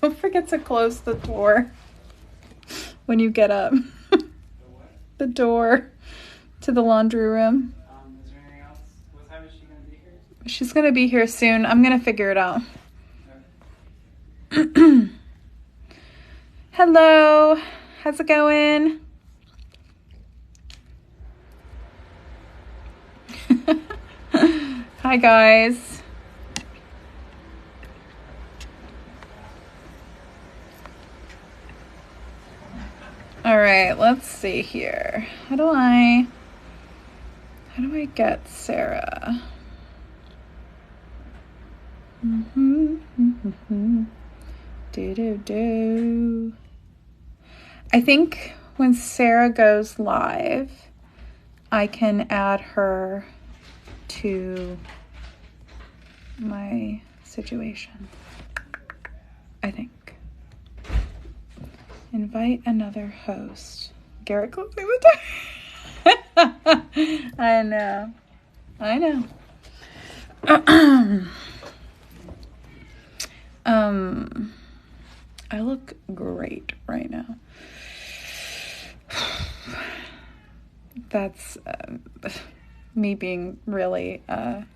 Don't forget to close the door when you get up. The door to the laundry room. Is there anything else? What time is she going to be here? She's gonna be here soon. I'm gonna figure it out. Hello. How's it going? Hi, guys. All right, let's see here. How do I get Sarah? Do. I think when Sarah goes live, I can add her to my situation. I think. Invite another host. Garrett closing the door. I know. I look great right now. That's me being really, I'm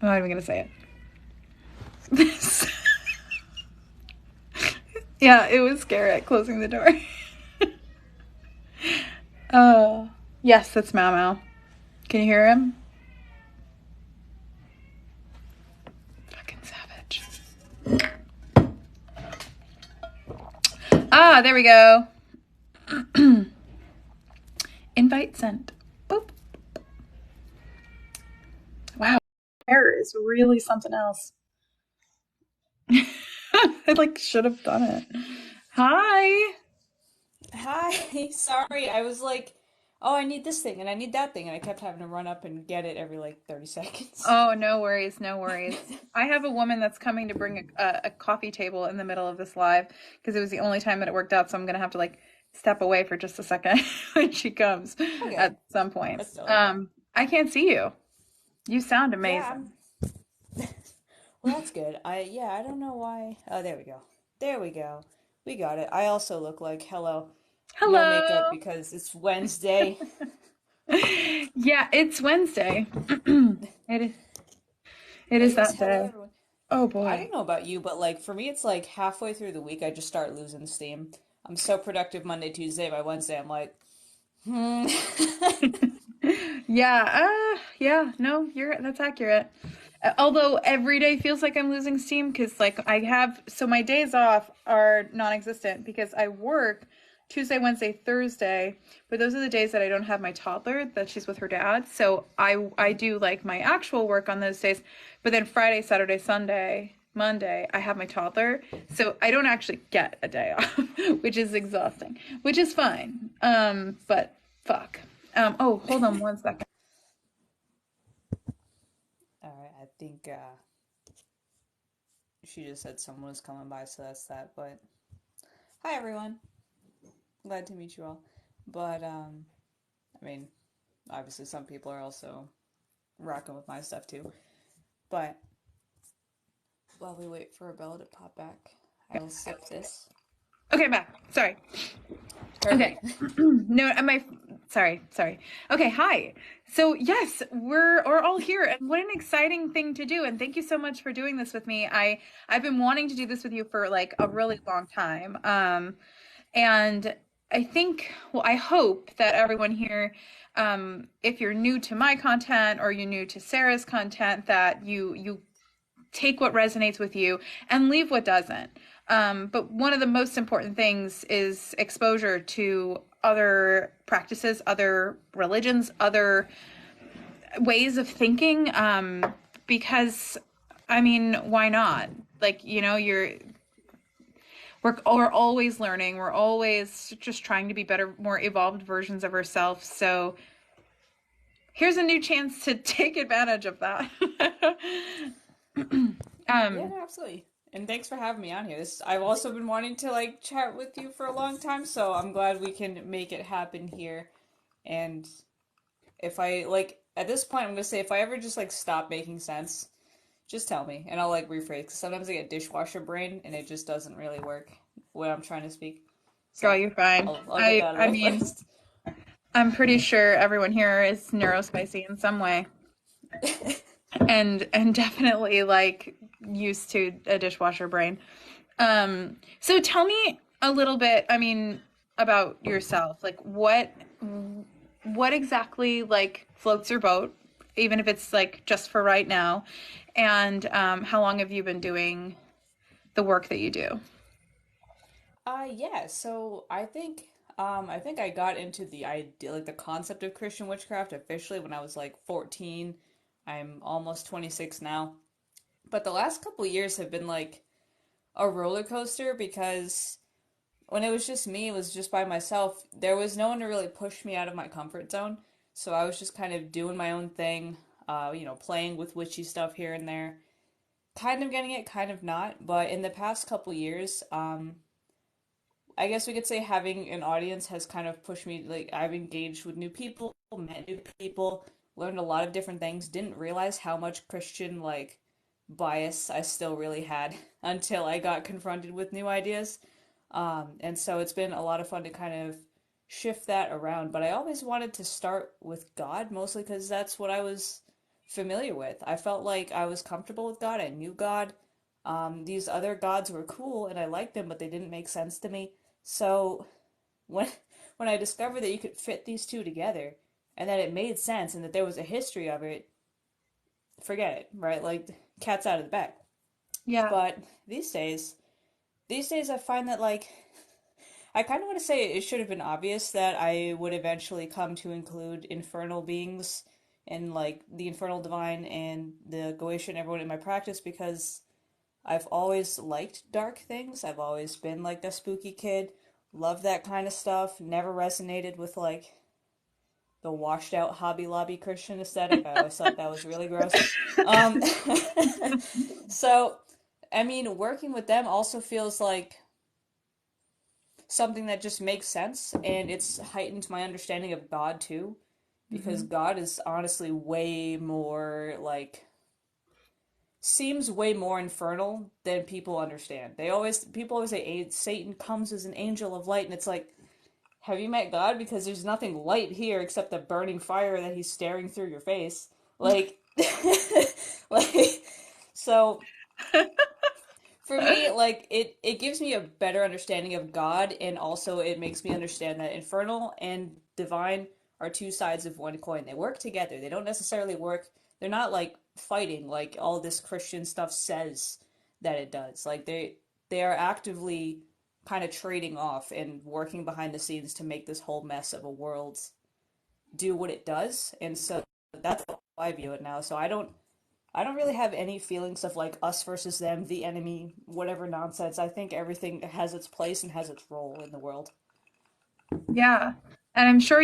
not even gonna say it. Yeah, it was Garrett closing the door. Oh, yes, that's Mau Mau. Can you hear him? Fucking savage. Ah, there we go. Invite sent. Boop. Wow, hair is really something else. I should have done it. Hi. Hi, sorry. I was like, oh, I need this thing and I need that thing, and I kept having to run up and get it every 30 seconds. Oh, no worries. I have a woman that's coming to bring a coffee table in the middle of this live because it was the only time that it worked out. So I'm gonna have to step away for just a second when she comes Okay, at some point. that's totally fine. I can't see you. You sound Yeah, amazing. well, that's good. I don't know why. Oh, there we go. There we go. We got it. I also look like hello. No makeup Hello. because it's Wednesday. Yeah, it's Wednesday. It is. It But is yes, that hello day. everyone. Oh I boy. don't know about you, but for me, it's halfway through the week, I just start losing steam. I'm so productive Monday, Tuesday. By Wednesday, I'm like, hmm. Yeah, no, that's accurate. Although every day feels like I'm losing steam because my days off are non-existent because I work Tuesday, Wednesday, Thursday, but those are the days that I don't have my toddler that she's with her dad. So I do my actual work on those days, but then Friday, Saturday, Sunday, Monday, I have my toddler, so I don't actually get a day off, which is exhausting, which is fine. But fuck. Oh, hold on one second. All right, I think she just said someone was coming by, so that's that. But hi, everyone. Glad to meet you all. But I mean, obviously, some people are also rocking with my stuff too. But while we wait for Abella to pop back, I will sip this. Okay, I'm back. Sorry. Okay. Perfect. No, sorry. Okay, hi. So yes, we're all here, and what an exciting thing to do. And thank you so much for doing this with me. I've been wanting to do this with you for a really long time. And I think, well, I hope that everyone here, if you're new to my content or you're new to Sarah's content, that you take what resonates with you and leave what doesn't. But one of the most important things is exposure to other practices, other religions, other ways of thinking. Because, I mean, why not? We're always learning. We're always just trying to be better, more evolved versions of ourselves. So here's a new chance to take advantage of that. Yeah, no, absolutely. And thanks for having me on here. I've also been wanting to chat with you for a long time, so I'm glad we can make it happen here. And if I at this point, I'm gonna say if I ever just stop making sense, just tell me, and I'll like rephrase. Cause sometimes I get dishwasher brain, and it just doesn't really work when I'm trying to speak. Girl, So you're fine. I'll get that out of I the way mean, first. I'm pretty sure everyone here is neurospicy in some way, and definitely like used to a dishwasher brain. So tell me a little bit, I mean, about yourself. Like what exactly like floats your boat, even if it's like just for right now, and how long have you been doing the work that you do? Yeah. So I think I got into the idea, like the concept of Christian witchcraft officially when I was like 14. I'm almost 26 now. But the last couple years have been like a roller coaster because when it was just me, it was just by myself. There was no one to really push me out of my comfort zone. So I was just kind of doing my own thing, playing with witchy stuff here and there. Kind of getting it, kind of not. But in the past couple years, I guess we could say having an audience has kind of pushed me. Like, I've engaged with new people, met new people, learned a lot of different things, didn't realize how much Christian, like, bias I still really had until I got confronted with new ideas. And so it's been a lot of fun to kind of shift that around. But I always wanted to start with God, mostly because that's what I was familiar with. I felt like I was comfortable with God, I knew God. These other gods were cool and I liked them, but they didn't make sense to me. So when when I discovered that you could fit these two together and that it made sense and that there was a history of it, forget it, right? Like cat's out of the bag. Yeah. But these days I find that like I kind of want to say it should have been obvious that I would eventually come to include infernal beings and like the infernal divine and the Goetia and everyone in my practice because I've always liked dark things. I've always been like a spooky kid. Loved that kind of stuff. Never resonated with like the washed out Hobby Lobby Christian aesthetic. I always thought that was really gross. Um, so, I mean, working with them also feels like something that just makes sense, and it's heightened my understanding of God too, because Hmm. God is honestly way more like seems way more infernal than people understand. People always say Satan comes as an angel of light, and it's like, have you met God? Because there's nothing light here except the burning fire that he's staring through your face. Like, like, so for me, like it gives me a better understanding of God, and also it makes me understand that infernal and divine are two sides of one coin. They work together. They don't necessarily work. They're not like fighting like all this Christian stuff says that it does. Like they are actively kind of trading off and working behind the scenes to make this whole mess of a world do what it does. And so that's how I view it now. So I don't really have any feelings of like us versus them, the enemy, whatever nonsense. I think everything has its place and has its role in the world. Yeah. And I'm sure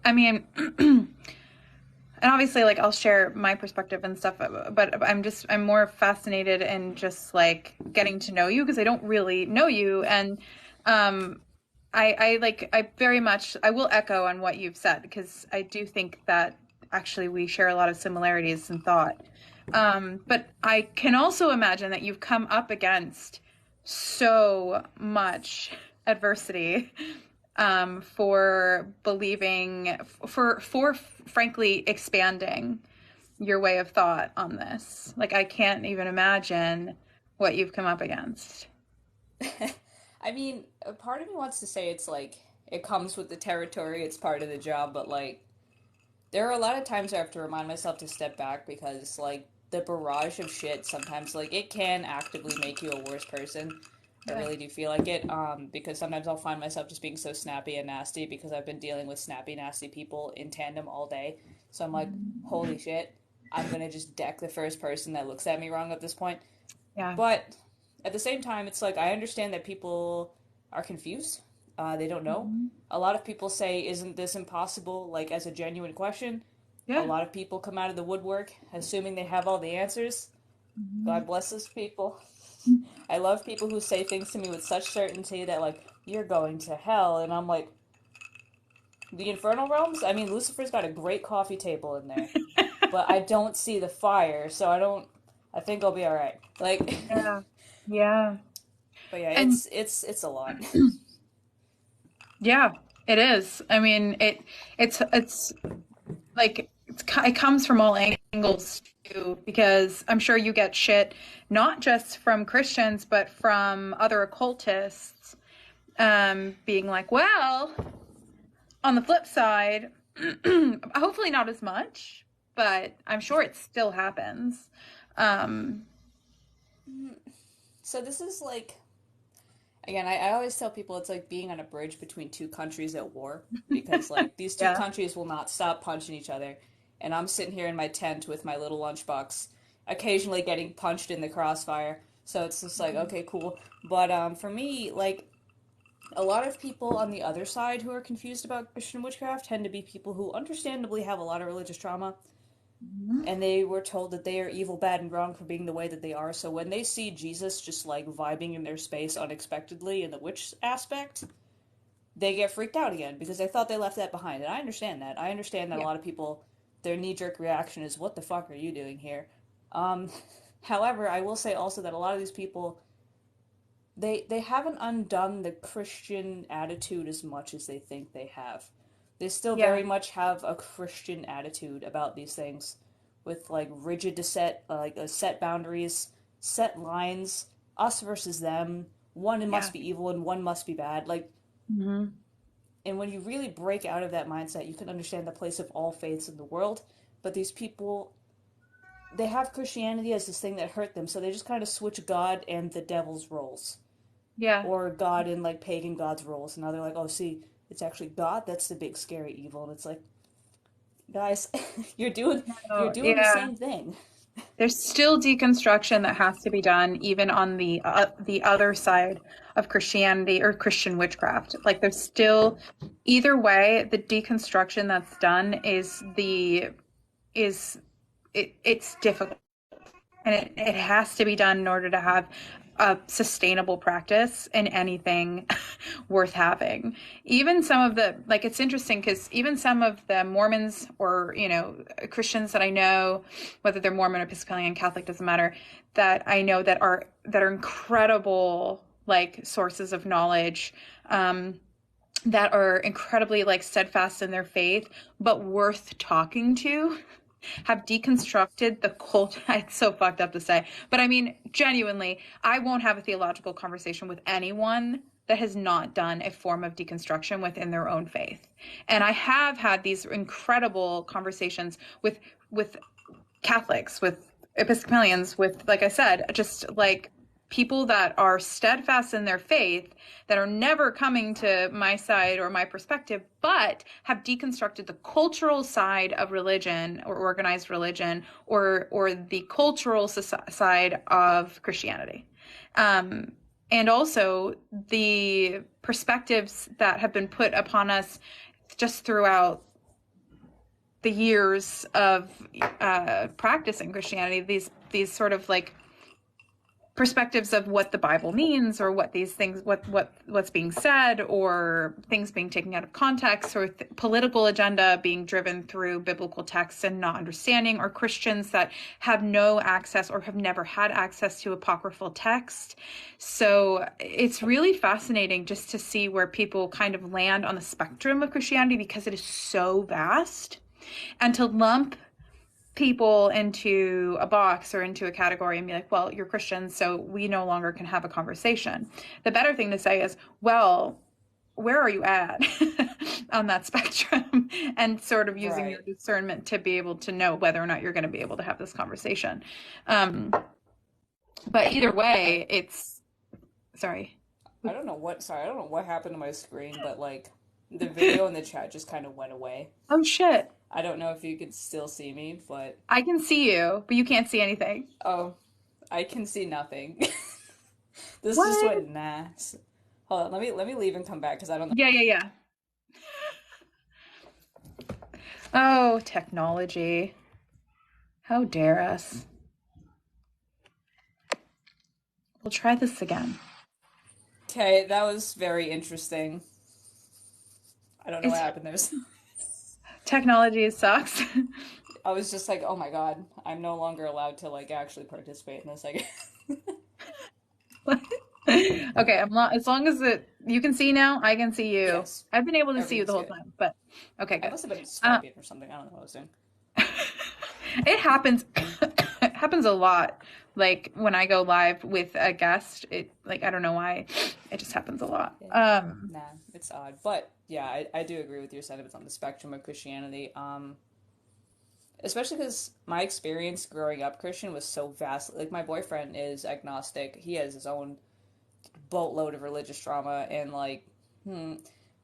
I mean, and obviously like I'll share my perspective and stuff, but I'm more fascinated in just like getting to know you because I don't really know you. And um I very much I will echo on what you've said because I do think that actually we share a lot of similarities in thought. But I can also imagine that you've come up against so much adversity for believing, for frankly expanding your way of thought on this. Like I can't even imagine what you've come up against. I mean, a part of me wants to say it's like it comes with the territory, it's part of the job, but like there are a lot of times I have to remind myself to step back because like the barrage of shit sometimes like it can actively make you a worse person. I Yeah. really do feel like it because sometimes I'll find myself just being so snappy and nasty because I've been dealing with snappy nasty people in tandem all day. So I'm like, holy shit, I'm going to just deck the first person that looks at me wrong at this point. Yeah. But at the same time, it's like I understand that people are confused. They don't know. Mhm. A lot of people say, "Isn't this impossible?" Like as a genuine question. A Yeah. lot of people come out of the woodwork assuming they have all the answers. Mhm. God bless those people. I love people who say things to me with such certainty that like you're going to hell, and I'm like, the infernal realms. I mean, Lucifer's got a great coffee table in there, but I don't see the fire, so I don't. I think I'll be all right. Like, Yeah. Yeah. but yeah, And it's a lot. yeah, it is. I mean, it's like it comes from all angles too, because I'm sure you get shit not just from Christians but from other occultists, being like, well, on the flip side, hopefully not as much, but I'm sure it still happens. Um, So this is like, again, I always tell people it's like being on a bridge between two countries at war, because like these two yeah, countries will not stop punching each other, and I'm sitting here in my tent with my little lunchbox, occasionally getting punched in the crossfire. So it's just like, okay, cool. But for me, like, a lot of people on the other side who are confused about Christian witchcraft tend to be people who understandably have a lot of religious trauma, and they were told that they are evil, bad, and wrong for being the way that they are. So when they see Jesus just like vibing in their space unexpectedly in the witch aspect, they get freaked out again because they thought they left that behind. And I understand that. I understand that a yeah, lot of people, their knee jerk reaction is, "What the fuck are you doing here?" Um, However, I will say also that a lot of these people, they haven't undone the Christian attitude as much as they think they have. They still yeah, very much have a Christian attitude about these things, with like rigid set set boundaries, set lines, us versus them. One yeah. must be evil and one must be bad. Like, Hmm. and when you really break out of that mindset, you can understand the place of all faiths in the world. But these people, they have Christianity as this thing that hurt them, so they just kind of switch God and the devil's roles, Yeah. or God and like pagan gods roles. And now they're like, oh, see, it's actually God that's the big scary evil, and it's like, guys, you're doing you're Oh, doing the yeah. same thing. There's still deconstruction that has to be done, even on the other side of Christianity or Christian witchcraft. Like there's still, either way, the deconstruction that's done is it's difficult, and it has to be done in order to have a sustainable practice in anything worth having. Even some of the, like, it's interesting because even some of the Mormons or, Christians that I know, whether they're Mormon, Episcopalian, Catholic, doesn't matter, that I know that are incredible, like, sources of knowledge, that are incredibly, like, steadfast in their faith, but worth talking to, have deconstructed the cult. It's so fucked up to say, but I mean, genuinely, I won't have a theological conversation with anyone that has not done a form of deconstruction within their own faith. And I have had these incredible conversations with Catholics, with Episcopalians, with, like I said, just like people that are steadfast in their faith, that are never coming to my side or my perspective, but have deconstructed the cultural side of religion or organized religion, or the cultural side of Christianity. Um, and also the perspectives that have been put upon us just throughout the years of practicing Christianity, these sort of like perspectives of what the Bible means, or what these things, what's being said, or things being taken out of context, or political agenda being driven through biblical texts and not understanding, or Christians that have no access or have never had access to apocryphal text. So it's really fascinating just to see where people kind of land on the spectrum of Christianity, because it is so vast. And to lump people into a box or into a category and be like, well, you're Christian, so we no longer can have a conversation. The better thing to say is, well, where are you at on that spectrum? And sort of using Right. your discernment to be able to know whether or not you're going to be able to have this conversation. Um, but either way, it's, sorry. I don't know what happened to my screen, but like the video in the chat just kind of went away. Oh shit. I don't know if you could still see me, but I can see you, but you can't see anything. oh, I can see nothing. This just What? went nah. Hold on, let me leave and come back because I don't know. Yeah, yeah, yeah. Oh, technology. How dare us? We'll try this again. Okay, that was very interesting. I don't know what It's happened. There's technology sucks. I was just like, oh my God, I'm no longer allowed to like actually participate in this. Like, Okay, I'm not, as long as you can see now, I can see you. yes, I've been able to see you the everything's whole good. time, but okay, I good. must have been Uh, swiping or something. I don't know what I was doing. it happens. It happens a lot. Like when I go live with a guest, it like I don't know why, it just happens a lot. Yeah. Nah, it's odd. But yeah, I do agree with your sentiments on the spectrum of Christianity. Especially because my experience growing up Christian was so vast. Like my boyfriend is agnostic. He has his own boatload of religious trauma and like,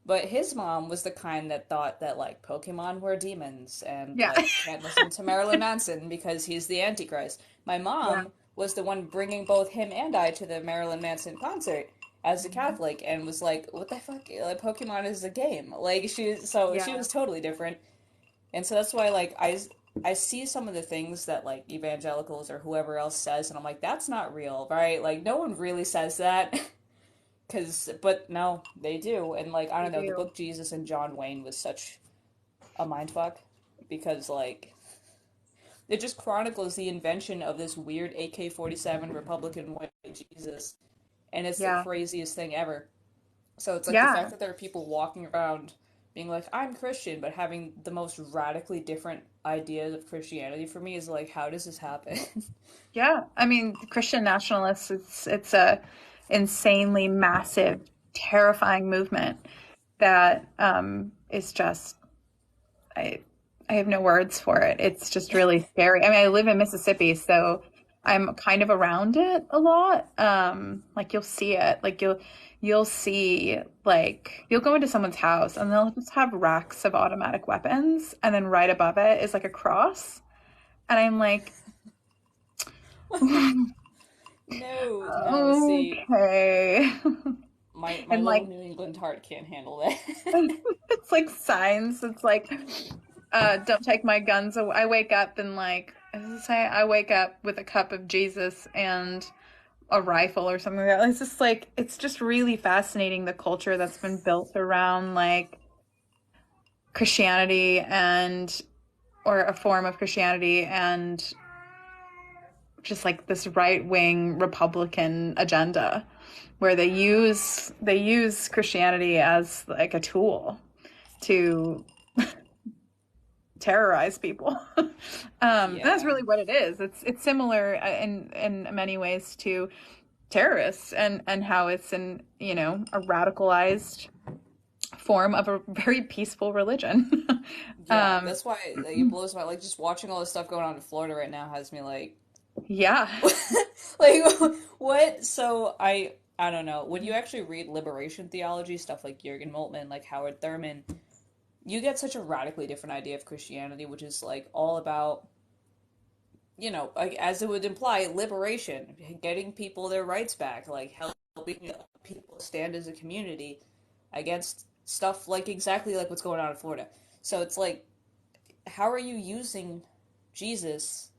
but his mom was the kind that thought that like Pokemon were demons and Yeah. like can't listen to Marilyn Manson because he's the Antichrist. My Yeah. mom was the one bringing both him and I to the Marilyn Manson concert as a Mhm. Catholic and was like, "What the fuck? Like, Pokemon is a game." Like she Yeah. was totally different, and so that's why like I see some of the things that like evangelicals or whoever else says, and I'm like, that's not real, right? Like no one really says that. But no, they do. And, like, I They don't know, the do. book Jesus and John Wayne was such a mindfuck because, like, it just chronicles the invention of this weird AK-47 Republican white Jesus. And it's the Yeah. craziest thing ever. So it's like the fact Yeah. that there are people walking around being like, I'm Christian, but having the most radically different ideas of Christianity for me is like, how does this happen? Yeah. I mean, the Christian nationalists, it's a insanely massive, terrifying movement that is just I I have no words for it. It's just really scary. I mean, I live in Mississippi, so I'm kind of around it a lot. Like you'll see it. Like you'll see like you'll go into someone's house and they'll just have racks of automatic weapons and then right above it is like a cross. And I'm like, No, no, see, okay. my And little like New England heart can't handle that. it's like signs. It's like don't take my guns away. I wake up and like I wake up with a cup of Jesus and a rifle or something like that. It's just like it's just really fascinating the culture that's been built around like Christianity and or a form of Christianity and just like this right-wing Republican agenda where they use Christianity as like a tool to terrorize people. That's Yeah. really what it is. It's similar in many ways to terrorists and how it's an a radicalized form of a very peaceful religion. Yeah, um, that's why like, it blows my like just watching all this stuff going on in Florida right now has me like yeah, like what? So I don't know. When you actually read liberation theology, stuff like Jürgen Moltmann, like Howard Thurman, you get such a radically different idea of Christianity, which is like all about like as it would imply, liberation, getting people their rights back, like helping people stand as a community against stuff like exactly like what's going on in Florida. So it's like, how are you using Jesus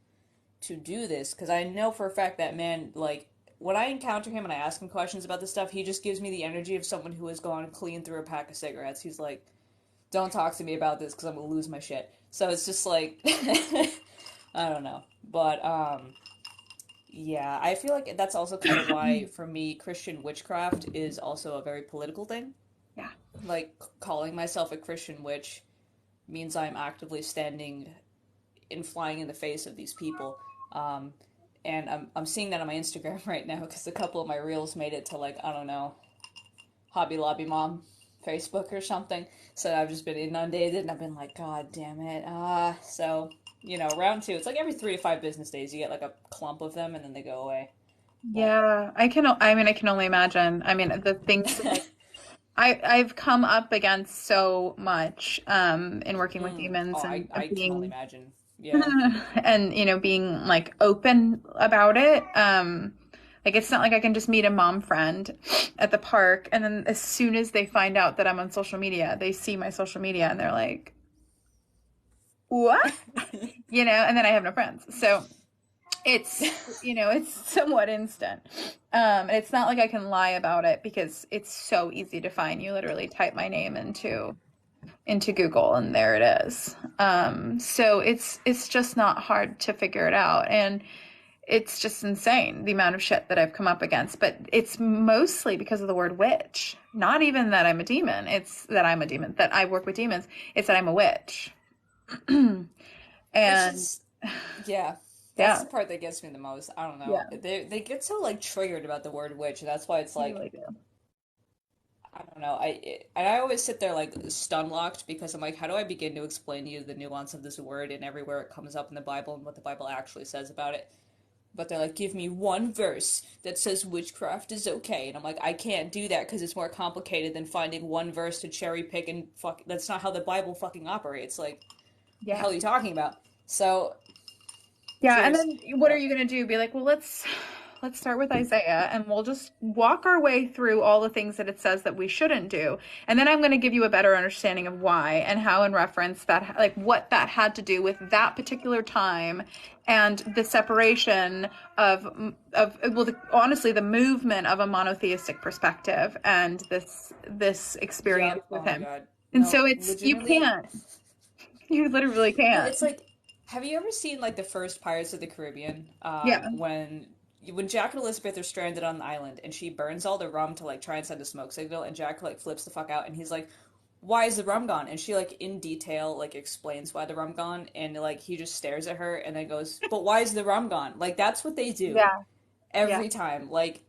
to do this? Because I know for a fact that man, like, when I encounter him and I ask him questions about this stuff, he just gives me the energy of someone who has gone clean through a pack of cigarettes. He's like, don't talk to me about this because I'm gonna lose my shit. So it's just like, I don't know. But yeah, I feel like that's also kind of why, for me, Christian witchcraft is also a very political thing. yeah, Like, calling myself a Christian witch means I'm actively standing and flying in the face of these people. Um, and I'm seeing that on my Instagram right now because a couple of my reels made it to, like, I don't know, Hobby Lobby Mom Facebook or something. So I've just been inundated and I've been like, God damn it. So, round two, it's like every 3 to 5 business days you get like a clump of them and then they go away. But yeah. I mean, I can only imagine. I mean, the things that I've come up against so much in working with oh, demons and I can only being imagine. Yeah. and being like open about it. Like it's not like I can just meet a mom friend at the park and then as soon as they find out that I'm on social media, they see my social media and they're like, "What?" And then I have no friends. So it's somewhat instant. And it's not like I can lie about it because it's so easy to find. You literally type my name into into Google, and there it is. So it's just not hard to figure it out, and it's just insane the amount of shit that I've come up against. But it's mostly because of the word witch. Not even that I'm a demon. It's that I'm a demon. That I work with demons. It's that I'm a witch. And yeah. That's the part that gets me the most. I don't know. Yeah. They get so like triggered about the word witch, and that's why it's like, really, I don't know. I always sit there like stun locked because I'm like, how do I begin to explain to you the nuance of this word and everywhere it comes up in the Bible and what the Bible actually says about it? But they're like, give me one verse that says witchcraft is okay, and I'm like, I can't do that because it's more complicated than finding one verse to cherry pick and fuck. That's not how the Bible fucking operates. Like, the hell are you talking about? So. Yeah, cheers. And then what are you going to do? Be like, well, let's start with Isaiah, and we'll just walk our way through all the things that it says that we shouldn't do. And then I'm going to give you a better understanding of why and how in reference that, like, what that had to do with that particular time and the separation of honestly, the movement of a monotheistic perspective and this experience with him. God. And no, so it's, you can't. You literally can't. No, it's like, have you ever seen like the first Pirates of the Caribbean? When Jack and Elizabeth are stranded on the island and she burns all the rum to like try and send a smoke signal, and Jack like flips the fuck out and he's like, why is the rum gone? And she like in detail like explains why the rum gone, and like he just stares at her and then goes, but why is the rum gone? Like that's what they do every time. Like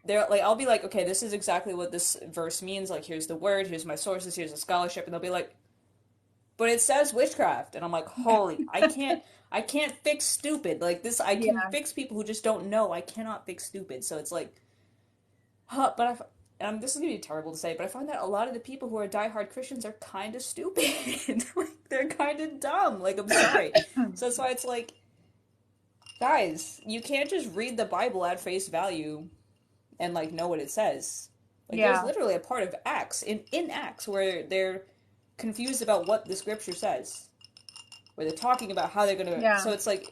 they're like, I'll be like, okay, this is exactly what this verse means, like here's the word, here's my sources, here's the scholarship, and they'll be like, but it says witchcraft, and I'm like, holy, I can't fix stupid. Like this, I can fix people who just don't know. I cannot fix stupid. So it's like, but this is gonna be terrible to say, but I find that a lot of the people who are diehard Christians are kind of stupid. Like they're kind of dumb. Like I'm sorry. So that's why it's like, guys, you can't just read the Bible at face value and like know what it says. Like there's literally a part of Acts in Acts where they're confused about what the scripture says, where they're talking about how they're gonna so it's like,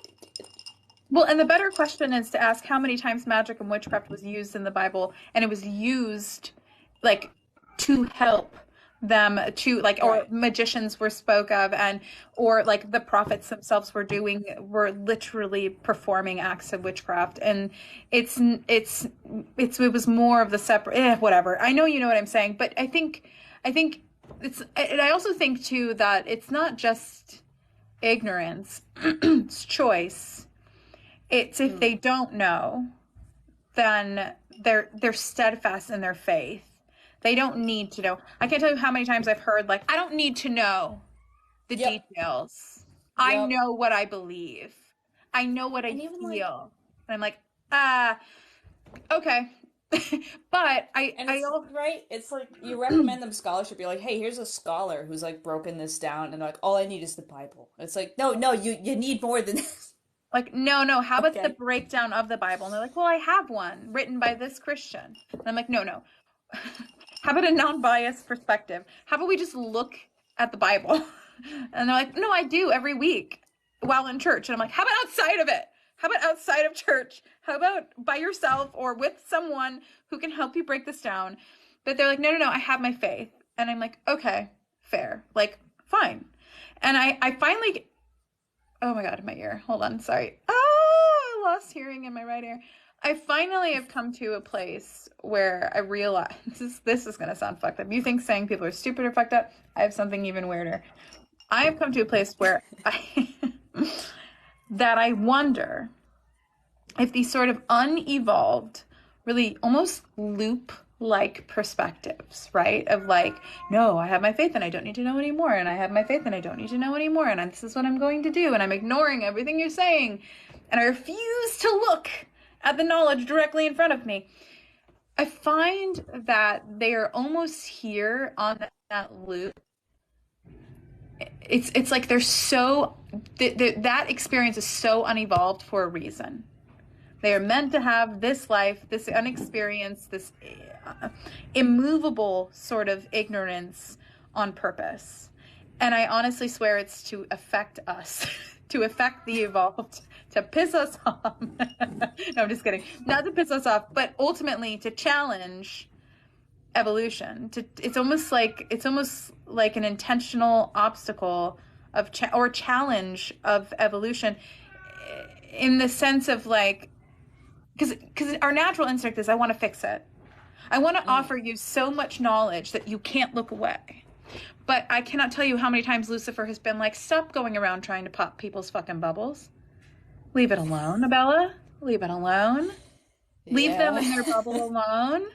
well, and the better question is to ask how many times magic and witchcraft was used in the Bible, and it was used like to help them to like, or magicians were spoke of, and or like the prophets themselves were literally performing acts of witchcraft. And it was more of the separate whatever. I know you know what I'm saying, but I think and I also think too that it's not just ignorance, it's choice. It's if they don't know, then they're steadfast in their faith. They don't need to know. I can't tell you how many times I've heard like, I don't need to know the details. I know what I believe. I know what I feel. Like, and I'm like, okay. But it's like you recommend them scholarship. You're like, hey, here's a scholar who's like broken this down, and they're like, all I need is the Bible. It's like, no, you need more than this. Like, no, how about the breakdown of the Bible? And they're like, well, I have one written by this Christian. And I'm like, no. How about a non-biased perspective? How about we just look at the Bible? And they're like, no, I do every week while in church. And I'm like, how about outside of it? How about outside of church? How about by yourself or with someone who can help you break this down? But they're like, no, I have my faith. And I'm like, okay, fair. Like, fine. And I finally, oh my God, my ear. Hold on, sorry. I lost hearing in my right ear. I finally have come to a place where I realize, this is going to sound fucked up. You think saying people are stupid or fucked up? I have something even weirder. I have come to a place where that I wonder if these sort of unevolved, really almost loop-like perspectives, right? Of like, no, I have my faith and I don't need to know anymore, and I have my faith and I don't need to know anymore, and this is what I'm going to do, and I'm ignoring everything you're saying, and I refuse to look at the knowledge directly in front of me. I find that they are almost here on that loop. It's like they're so, that experience is so unevolved for a reason. They are meant to have this life, this unexperienced, this immovable sort of ignorance on purpose. And I honestly swear it's to affect us, to affect the evolved, to piss us off. No, I'm just kidding. Not to piss us off, but ultimately to challenge evolution. It's almost like an intentional obstacle of or challenge of evolution, in the sense of like, because our natural instinct is, I want to fix it. I want to offer you so much knowledge that you can't look away. But I cannot tell you how many times Lucifer has been like, stop going around trying to pop people's fucking bubbles. Leave it alone, Abella. Leave it alone. Leave them in their bubble alone.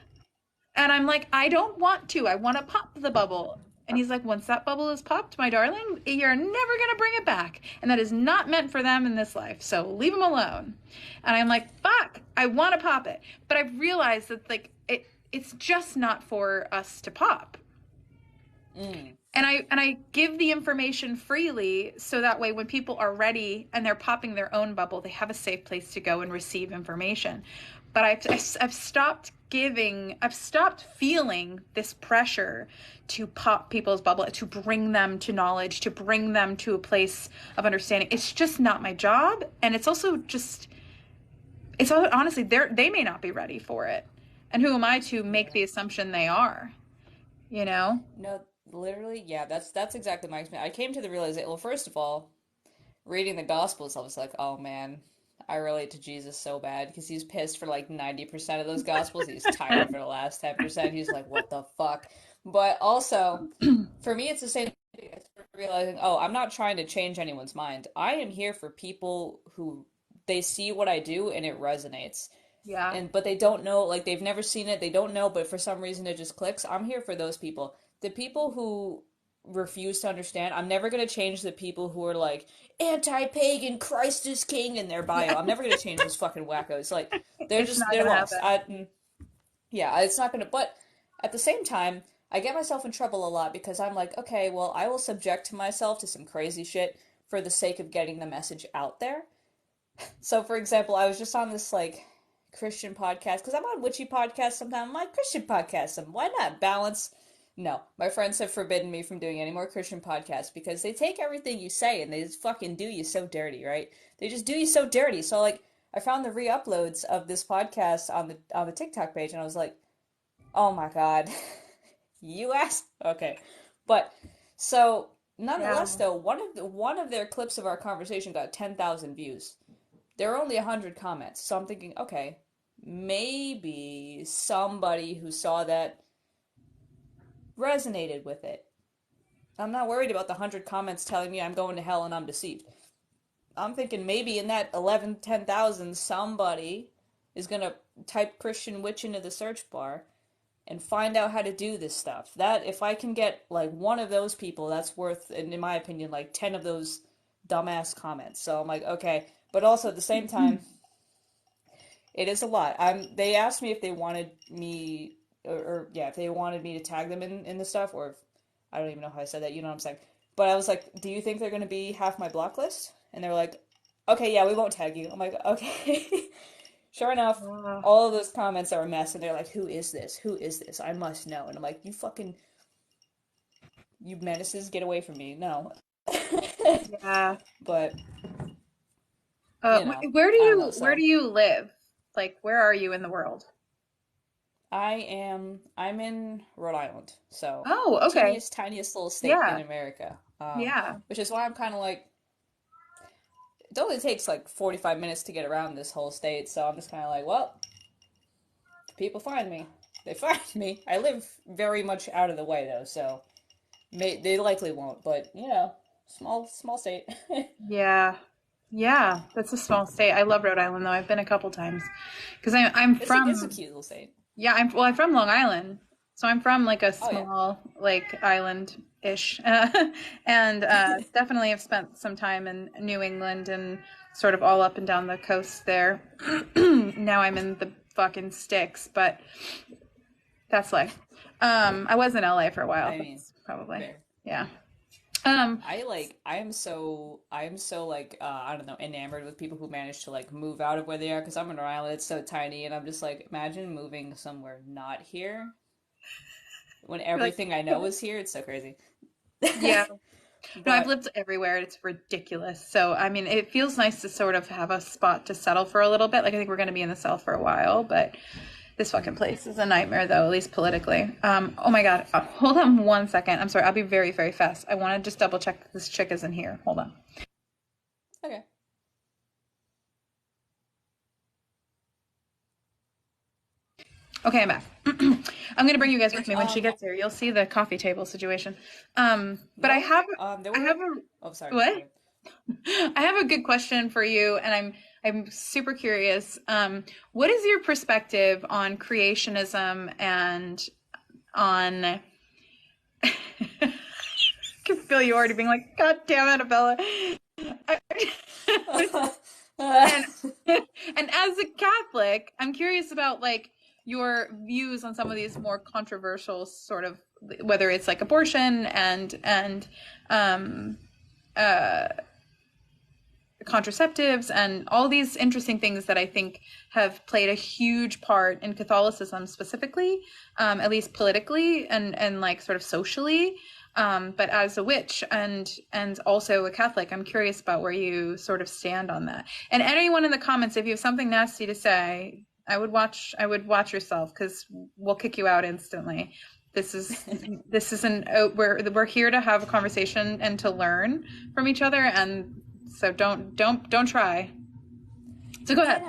And I'm like, I don't want to. I want to pop the bubble. And he's like, once that bubble is popped, my darling, you're never going to bring it back. And that is not meant for them in this life. So leave them alone. And I'm like, fuck, I want to pop it. But I've realized that like it's just not for us to pop. And I give the information freely, so that way when people are ready and they're popping their own bubble, they have a safe place to go and receive information. But I've stopped feeling this pressure to pop people's bubble, to bring them to knowledge, to bring them to a place of understanding. It's just not my job. And it's also just, honestly, they may not be ready for it. And who am I to make the assumption they are, you know? No, literally, yeah, that's exactly my experience. I came to the realization, well, first of all, reading the Gospels, I was like, oh man, I relate to Jesus so bad, because he's pissed for like 90% of those Gospels. He's tired for the last 10%. He's like, what the fuck? But also, for me, it's the same thing. It's realizing, oh, I'm not trying to change anyone's mind. I am here for people who, they see what I do and it resonates. Yeah. But they don't know, like they've never seen it, they don't know, but for some reason it just clicks. I'm here for those people. The people who refuse to understand, I'm never going to change the people who are like, anti-pagan, Christ is king in their bio. I'm never going to change those fucking wackos. Like, they're lost. Yeah, it's not going to, but at the same time, I get myself in trouble a lot because I'm like, okay, well, I will subject myself to some crazy shit for the sake of getting the message out there. So, for example, I was just on this, like, Christian podcast, because I'm on witchy podcasts sometimes. I'm like, Christian podcasts, why not? Balance. No, my friends have forbidden me from doing any more Christian podcasts because they take everything you say and they just fucking do you so dirty, right? They just do you so dirty. So, like, I found the re-uploads of this podcast on the TikTok page, and I was like, oh my god, you asked. Okay, but so nonetheless, though, one of their clips of our conversation got 10,000 views. There are only 100 comments, so I'm thinking, okay, maybe somebody who saw that resonated with it. I'm not worried about the 100 comments telling me I'm going to hell and I'm deceived. I'm thinking maybe in that 10,000, somebody is going to type Christian witch into the search bar and find out how to do this stuff. That, if I can get, like, one of those people, that's worth, in my opinion, like 10 of those dumbass comments. So I'm like, okay. But also at the same time, it is a lot. They asked me if they wanted me, if they wanted me to tag them in the stuff, or if, I don't even know how I said that, you know what I'm saying. But I was like, do you think they're going to be half my block list? And they were like, okay, yeah, we won't tag you. I'm like, okay. Sure enough, all of those comments are a mess, and they're like, who is this? Who is this? I must know. And I'm like, you menaces, get away from me. No. Yeah. But, where do you live? Like, where are you in the world? I'm in Rhode Island, so oh, okay, tiniest little state in America. Yeah, which is why I'm kind of like, it only takes like 45 minutes to get around this whole state, so I'm just kind of like, well, if people find me, they find me. I live very much out of the way though, so they likely won't. But small state. yeah, that's a small state. I love Rhode Island though. I've been a couple times because I'm from. It's a cute little state. Yeah, I'm from Long Island, so I'm from like a small like island-ish, and definitely have spent some time in New England and sort of all up and down the coast there. Now I'm in the fucking sticks, but that's life. I was in LA for a while. Probably fair. Yeah. I am so like I don't know, enamored with people who manage to like move out of where they are, because I'm in Rhode Island, it's so tiny, and I'm just like, imagine moving somewhere not here when everything I know is here. It's so crazy. Yeah. No, I've lived everywhere. It's ridiculous. So I mean, it feels nice to sort of have a spot to settle for a little bit. Like, I think we're going to be in the South for a while, but This fucking place is a nightmare, though, at least politically. Oh my God. Hold on 1 second. I'm sorry. I'll be very, very fast. I want to just double check that this chick isn't here. Hold on. Okay. Okay, I'm back. I'm going to bring you guys with me when she gets here. You'll see the coffee table situation. But I have a... Oh, sorry. What? I have a good question for you, and I'm super curious. What is your perspective on creationism and on... I can feel you already being like, God damn it, Abella. and, and as a Catholic, I'm curious about like your views on some of these more controversial sort of, whether it's like abortion and contraceptives and all these interesting things that I think have played a huge part in Catholicism specifically, at least politically and like sort of socially. But as a witch and also a Catholic, I'm curious about where you sort of stand on that. And anyone in the comments, if you have something nasty to say, I would watch yourself, because we'll kick you out instantly. This isn't we're here to have a conversation and to learn from each other, and so don't try. So go ahead.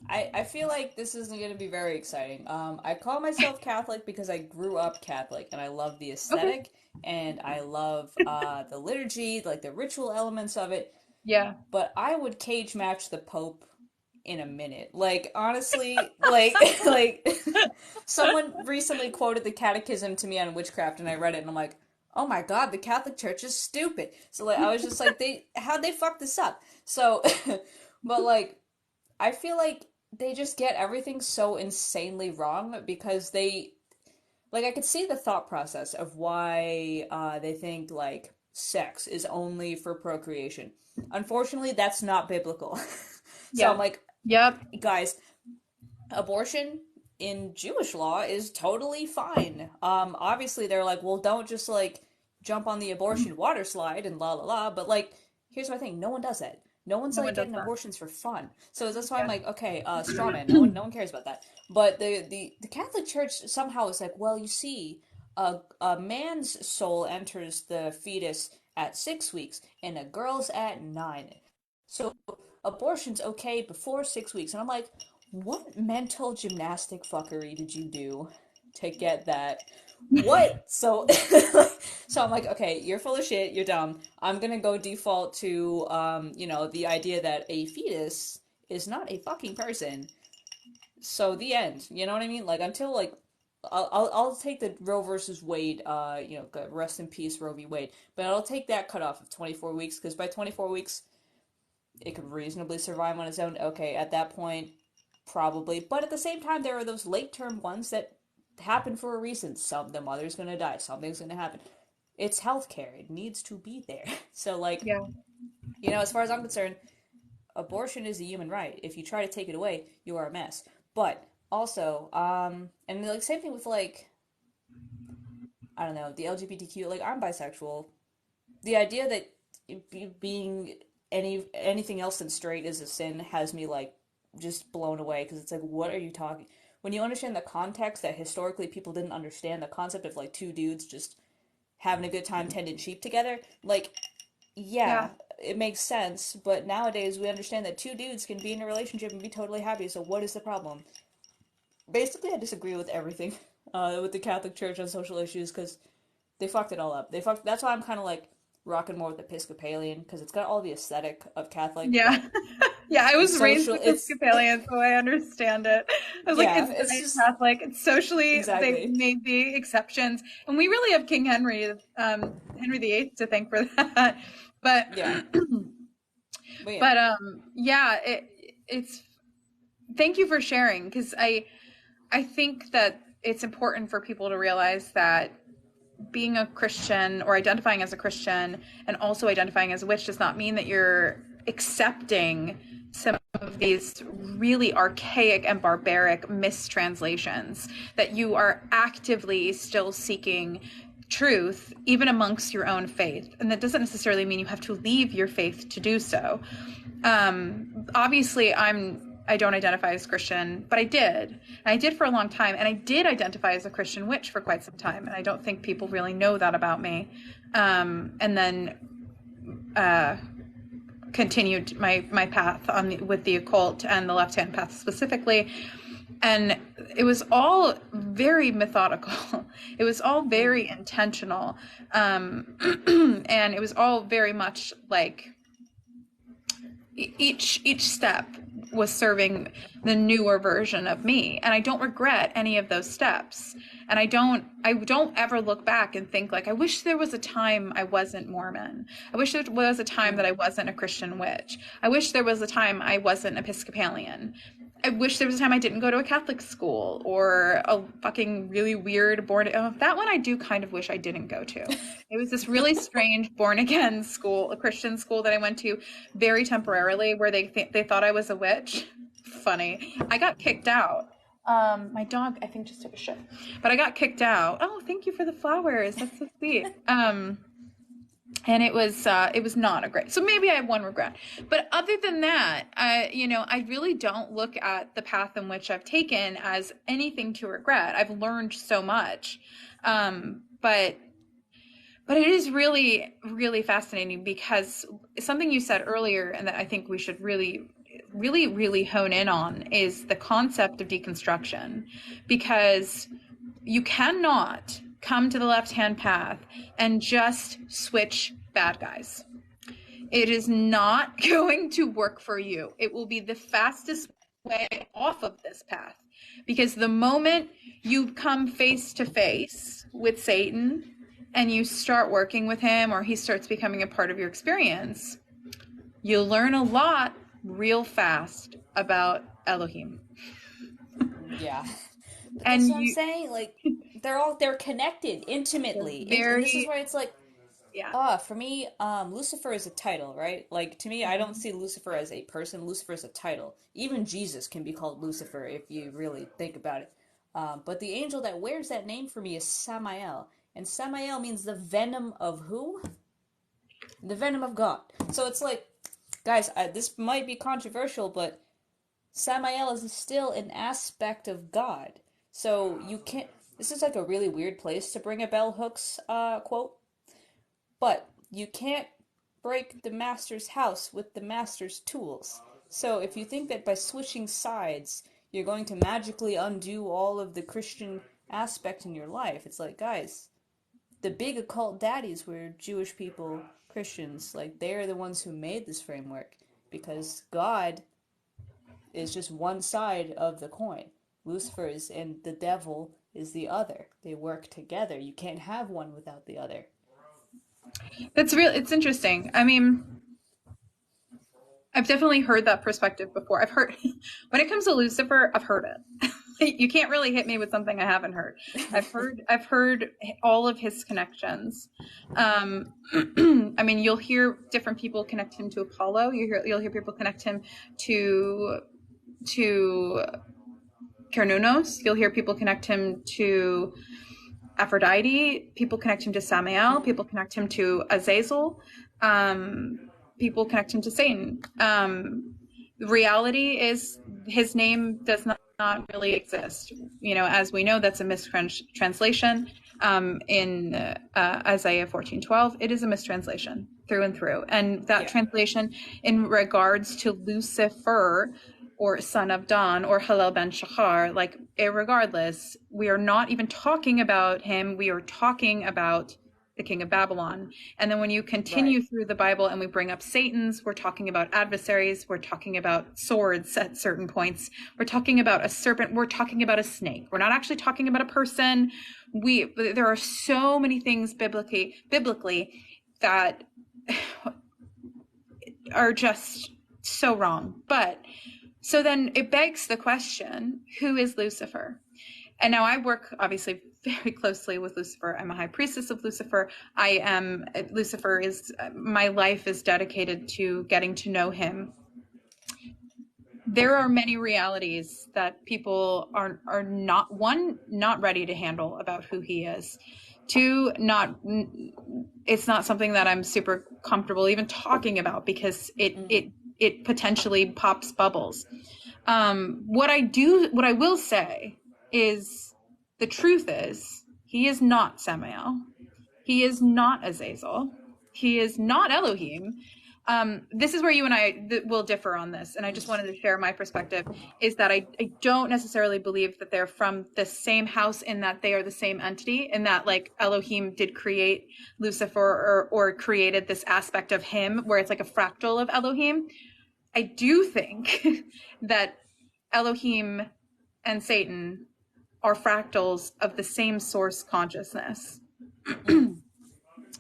I feel like this isn't going to be very exciting. I call myself Catholic because I grew up Catholic, and I love the aesthetic, and I love the liturgy, like the ritual elements of it. Yeah. But I would cage match the Pope in a minute. Like, honestly, like someone recently quoted the Catechism to me on Witchcraft, and I read it, and I'm like, oh my God, the Catholic Church is stupid. So like, I was just like, how'd they fuck this up? So, but like, I feel like they just get everything so insanely wrong because they, like, I could see the thought process of why they think like sex is only for procreation. Unfortunately, that's not biblical. So I'm like, yep, guys, abortion in Jewish law is totally fine. Obviously they're like, well, don't just like jump on the abortion water slide and la la la. But like, here's my thing: no one does that. No one's like getting abortions for fun. So that's why I'm like, okay, straw man. No one cares about that. But the Catholic Church somehow is like, well, you see, a man's soul enters the fetus at 6 weeks and a girl's at 9. So abortion's okay before 6 weeks. And I'm like, what mental gymnastic fuckery did you do to get that? What? So I'm like, okay, you're full of shit, you're dumb. I'm gonna go default to the idea that a fetus is not a fucking person. So the end. You know what I mean? Like, until like I'll take the Roe versus Wade, rest in peace Roe v. Wade, but I'll take that cutoff of 24 weeks, because by 24 weeks it could reasonably survive on its own. Okay, at that point, probably. But at the same time, there are those late-term ones that happen for a reason. The mother's gonna die. Something's gonna happen. It's healthcare. It needs to be there. So, like, as far as I'm concerned, abortion is a human right. If you try to take it away, you are a mess. But also, and like same thing with like, I don't know, the LGBTQ. Like, I'm bisexual. The idea that being anything else than straight is a sin has me like just blown away, because it's like, what are you talking? When you understand the context that historically people didn't understand, the concept of like two dudes just having a good time tending sheep together, like, yeah, it makes sense. But nowadays we understand that two dudes can be in a relationship and be totally happy. So what is the problem? Basically, I disagree with everything with the Catholic Church on social issues, because they fucked it all up. That's why I'm kind of like rocking more with Episcopalian, because it's got all the aesthetic of Catholic. Yeah. Yeah, I was raised Episcopalian, so I understand it. I was like, it's just Catholic. It's socially, they made the exceptions. And we really have King Henry VIII to thank for that. But, it's, thank you for sharing, because I think that it's important for people to realize that being a Christian or identifying as a Christian and also identifying as a witch does not mean that you're accepting some of these really archaic and barbaric mistranslations, that you are actively still seeking truth even amongst your own faith. And that doesn't necessarily mean you have to leave your faith to do so. Obviously, I I don't identify as Christian, but I did. And I did for a long time. And I did identify as a Christian witch for quite some time. And I don't think people really know that about me. And then continued my path with the occult and the left-hand path specifically. And it was all very methodical. It was all very intentional. And it was all very much like each step was serving the newer version of me. And I don't regret any of those steps. And I don't ever look back and think like, I wish there was a time I wasn't Mormon. I wish there was a time that I wasn't a Christian witch. I wish there was a time I wasn't Episcopalian. I wish there was a time I didn't go to a Catholic school or a fucking really weird that one I do kind of wish I didn't go to. It was this really strange born again school, a Christian school that I went to very temporarily where they thought I was a witch. Funny. I got kicked out. My dog, I think, just took a shit, but I got kicked out. Oh, thank you for the flowers. That's so sweet. And it was not a great, so maybe I have one regret, but other than that, I really don't look at the path in which I've taken as anything to regret. I've learned so much. But it is really, really fascinating because something you said earlier and that I think we should really, really, really hone in on is the concept of deconstruction, because you cannot come to the left-hand path and just switch bad guys. It is not going to work for you. It will be the fastest way off of this path, because the moment you come face to face with Satan and you start working with him, or he starts becoming a part of your experience, you'll learn a lot real fast about Elohim. Yeah. And that's what I'm saying. Like, they're connected intimately. And this is where it's like, for me, Lucifer is a title, right? Like, to me, I don't see Lucifer as a person. Lucifer is a title. Even Jesus can be called Lucifer if you really think about it. But the angel that wears that name for me is Samael. And Samael means the venom of who? The venom of God. So it's like, guys, this might be controversial, but Samael is still an aspect of God. So you can't, this is like a really weird place to bring a bell hooks quote, but you can't break the master's house with the master's tools. So if you think that by switching sides, you're going to magically undo all of the Christian aspect in your life, it's like, guys, the big occult daddies were Jewish people, Christians. Like, they're the ones who made this framework, because God is just one side of the coin. Lucifer is, and the devil is the other. They work together. You can't have one without the other. That's real. It's interesting. I mean, I've definitely heard that perspective before. I've heard, when it comes to Lucifer, I've heard it. You can't really hit me with something I haven't heard. I've heard all of his connections. I mean, you'll hear different people connect him to Apollo. You'll hear people connect him to Cernunnos. You'll hear people connect him to Aphrodite. People connect him to Samael. People connect him to Azazel. People connect him to Satan. The reality is his name does not really exist. As we know, that's a mistranslation. In Isaiah 14:12, it is a mistranslation through and through. And that translation in regards to Lucifer, or son of dawn, or Hillel ben Shachar, like, irregardless, we are not even talking about him. We are talking about the king of Babylon. And then when you continue through the Bible and we bring up Satan's, we're talking about adversaries, we're talking about swords at certain points, we're talking about a serpent, we're talking about a snake. We're not actually talking about a person. There are so many things biblically that are just so wrong. But so then it begs the question, who is Lucifer? And now I work obviously very closely with Lucifer. I'm a high priestess of Lucifer. Lucifer is, my life is dedicated to getting to know him. There are many realities that people are not ready to handle about who he is. Two, it's not something that I'm super comfortable even talking about, because it potentially pops bubbles. What I will say is the truth is he is not Semil. He is not Azazel. He is not Elohim. This is where you and I will differ on this, and I just wanted to share my perspective, is that I don't necessarily believe that they're from the same house in that they are the same entity, in that like Elohim did create Lucifer or created this aspect of him where it's like a fractal of Elohim. I do think that Elohim and Satan are fractals of the same source consciousness.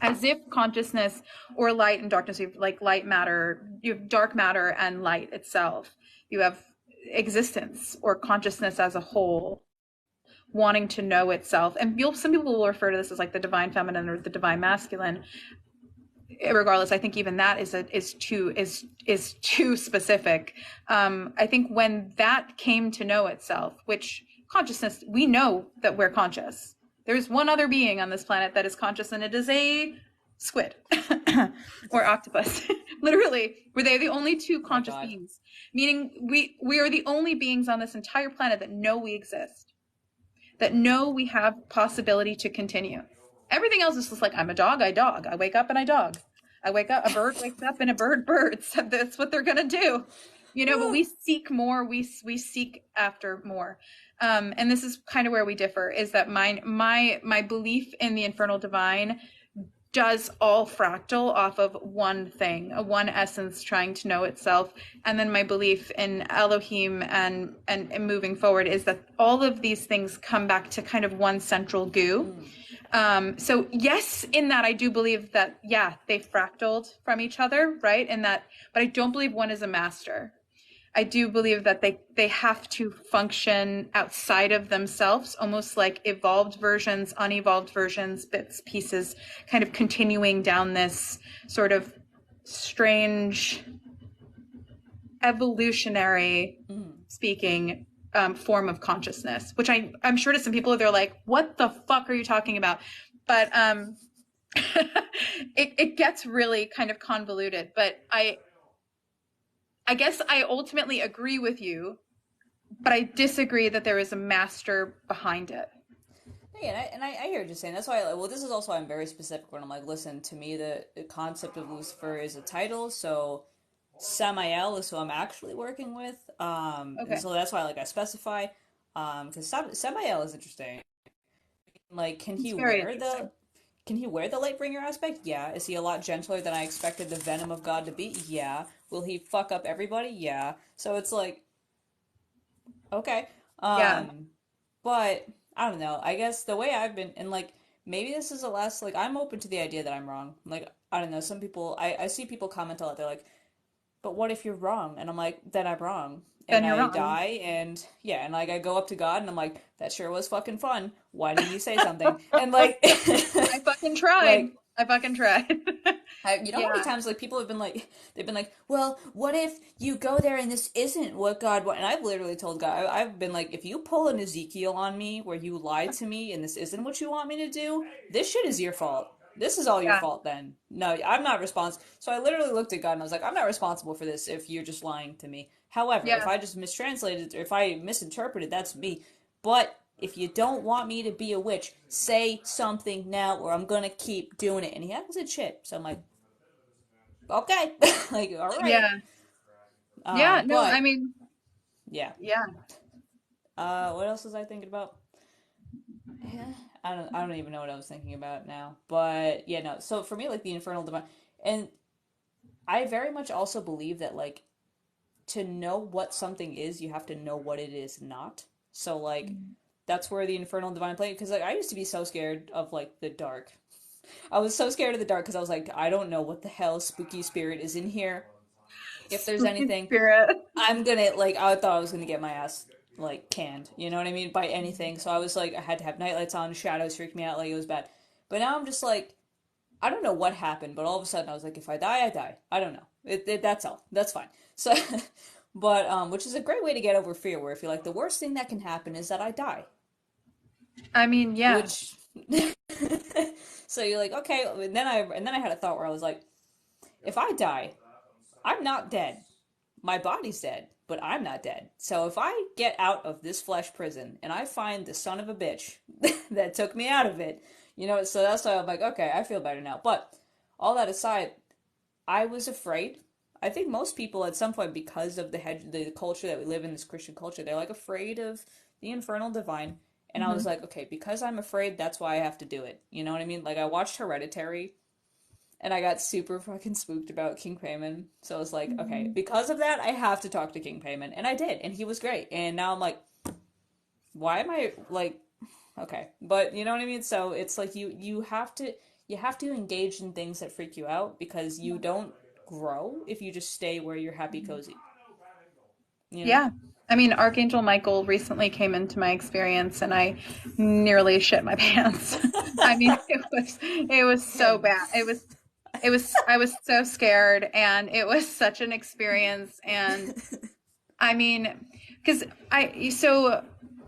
As if consciousness or light and darkness, you have like light matter, you have dark matter and light itself. You have existence or consciousness as a whole wanting to know itself. And some people will refer to this as like the divine feminine or the divine masculine. Regardless, I think even that is too specific. I think when that came to know itself, which consciousness, we know that we're conscious. There's one other being on this planet that is conscious, and it is a squid or octopus. Literally, where they're the only two conscious beings. Meaning we are the only beings on this entire planet that know we exist, that know we have possibility to continue. Everything else is just like, I'm a dog, I dog. I wake up and I dog. I wake up, a bird wakes up and a bird birds. That's what they're gonna do. You know, but we seek more, we seek after more. And this is kind of where we differ, is that my belief in the infernal divine does all fractal off of one thing, one essence trying to know itself. And then my belief in Elohim and moving forward is that all of these things come back to kind of one central goo. So yes, in that I do believe that, yeah, they fractaled from each other, right? In that, but I don't believe one is a master. I do believe that they have to function outside of themselves, almost like evolved versions, unevolved versions, bits, pieces, kind of continuing down this sort of strange, evolutionary speaking form of consciousness, which I'm sure to some people they're like, what the fuck are you talking about? But it gets really kind of convoluted. But I guess I ultimately agree with you, but I disagree that there is a master behind it. Yeah, and I hear what you're saying. That's why, well, this is also why I'm very specific when I'm like, listen, to me, the concept of Lucifer is a title, so Samael is who I'm actually working with. Okay. And so that's why, like, I specify, because Samael is interesting. Like, can he wear the Lightbringer aspect? Yeah. Is he a lot gentler than I expected the Venom of God to be? Yeah. Will he fuck up everybody? Yeah. So it's like, okay. Yeah. But I don't know. I guess the way I've been, and like, maybe this is the last, like, I'm open to the idea that I'm wrong. Like, I don't know. Some people, I see people comment a lot. They're like, but what if you're wrong? And I'm like, then I'm wrong. Then And you're I wrong. die, and yeah, and like I go up to God, and I'm like, that sure was fucking fun. Why didn't you say something? And like, I fucking tried. like, I fucking tried. you know how many Yeah. times like people have been like, they've been like, well, what if you go there and this isn't what God wants? And I've literally told God, I've been like, if you pull an Ezekiel on me where you lied to me and this isn't what you want me to do, this shit is your fault. This is all your Yeah. fault then. No, I'm not responsible. So I literally looked at God and I was like, I'm not responsible for this if you're just lying to me. However, if Yeah. I just mistranslated or if I misinterpreted, that's me. But if you don't want me to be a witch, say something now or I'm gonna keep doing it. And he hasn't said shit. So I'm like, okay. Like, all right. Yeah. Yeah. No, I But mean, yeah. yeah. What else was I thinking about? I don't even know what I was thinking about now. But yeah, no. So for me, like the Infernal Divine, and I very much also believe that like to know what something is, you have to know what it is not. So like that's where the Infernal Divine play, because like I used to be so scared of like the dark. I was so scared of the dark because I was like, I don't know what the hell spooky spirit is in here. If there's Spooky anything, spirit. I'm gonna like I thought I was gonna get my ass like canned, you know what I mean, by anything. So I was like I had to have nightlights on, shadows freaked me out, like it was bad. But now I'm just like I don't know what happened, but all of a sudden I was like, if I die, I die. I don't know. That's all. That's fine. So, but which is a great way to get over fear. Where if you're like the worst thing that can happen is that I die, I mean, yeah. which so you're like okay. And then I had a thought where I was like, if I die, I'm not dead. My body's dead, but I'm not dead. So if I get out of this flesh prison and I find the son of a bitch that took me out of it, so that's why I'm like, okay, I feel better now. But all that aside, I was afraid. I think most people at some point, because of the culture that we live in, this Christian culture, they're like afraid of the infernal divine. And I was Hmm. like, okay, because I'm afraid, that's why I have to do it. You know what I mean? Like I watched Hereditary and I got super fucking spooked about King Payman. So I was like, okay, because of that, I have to talk to King Payman. And I did, and he was great. And now I'm like, why am I like okay. But you know what I mean? So it's like you have to engage in things that freak you out because you don't grow if you just stay where you're happy cozy. You know? Yeah. I mean, Archangel Michael recently came into my experience and I nearly shit my pants. I mean, it was so Good. bad. I was so scared and it was such an experience. And I mean, because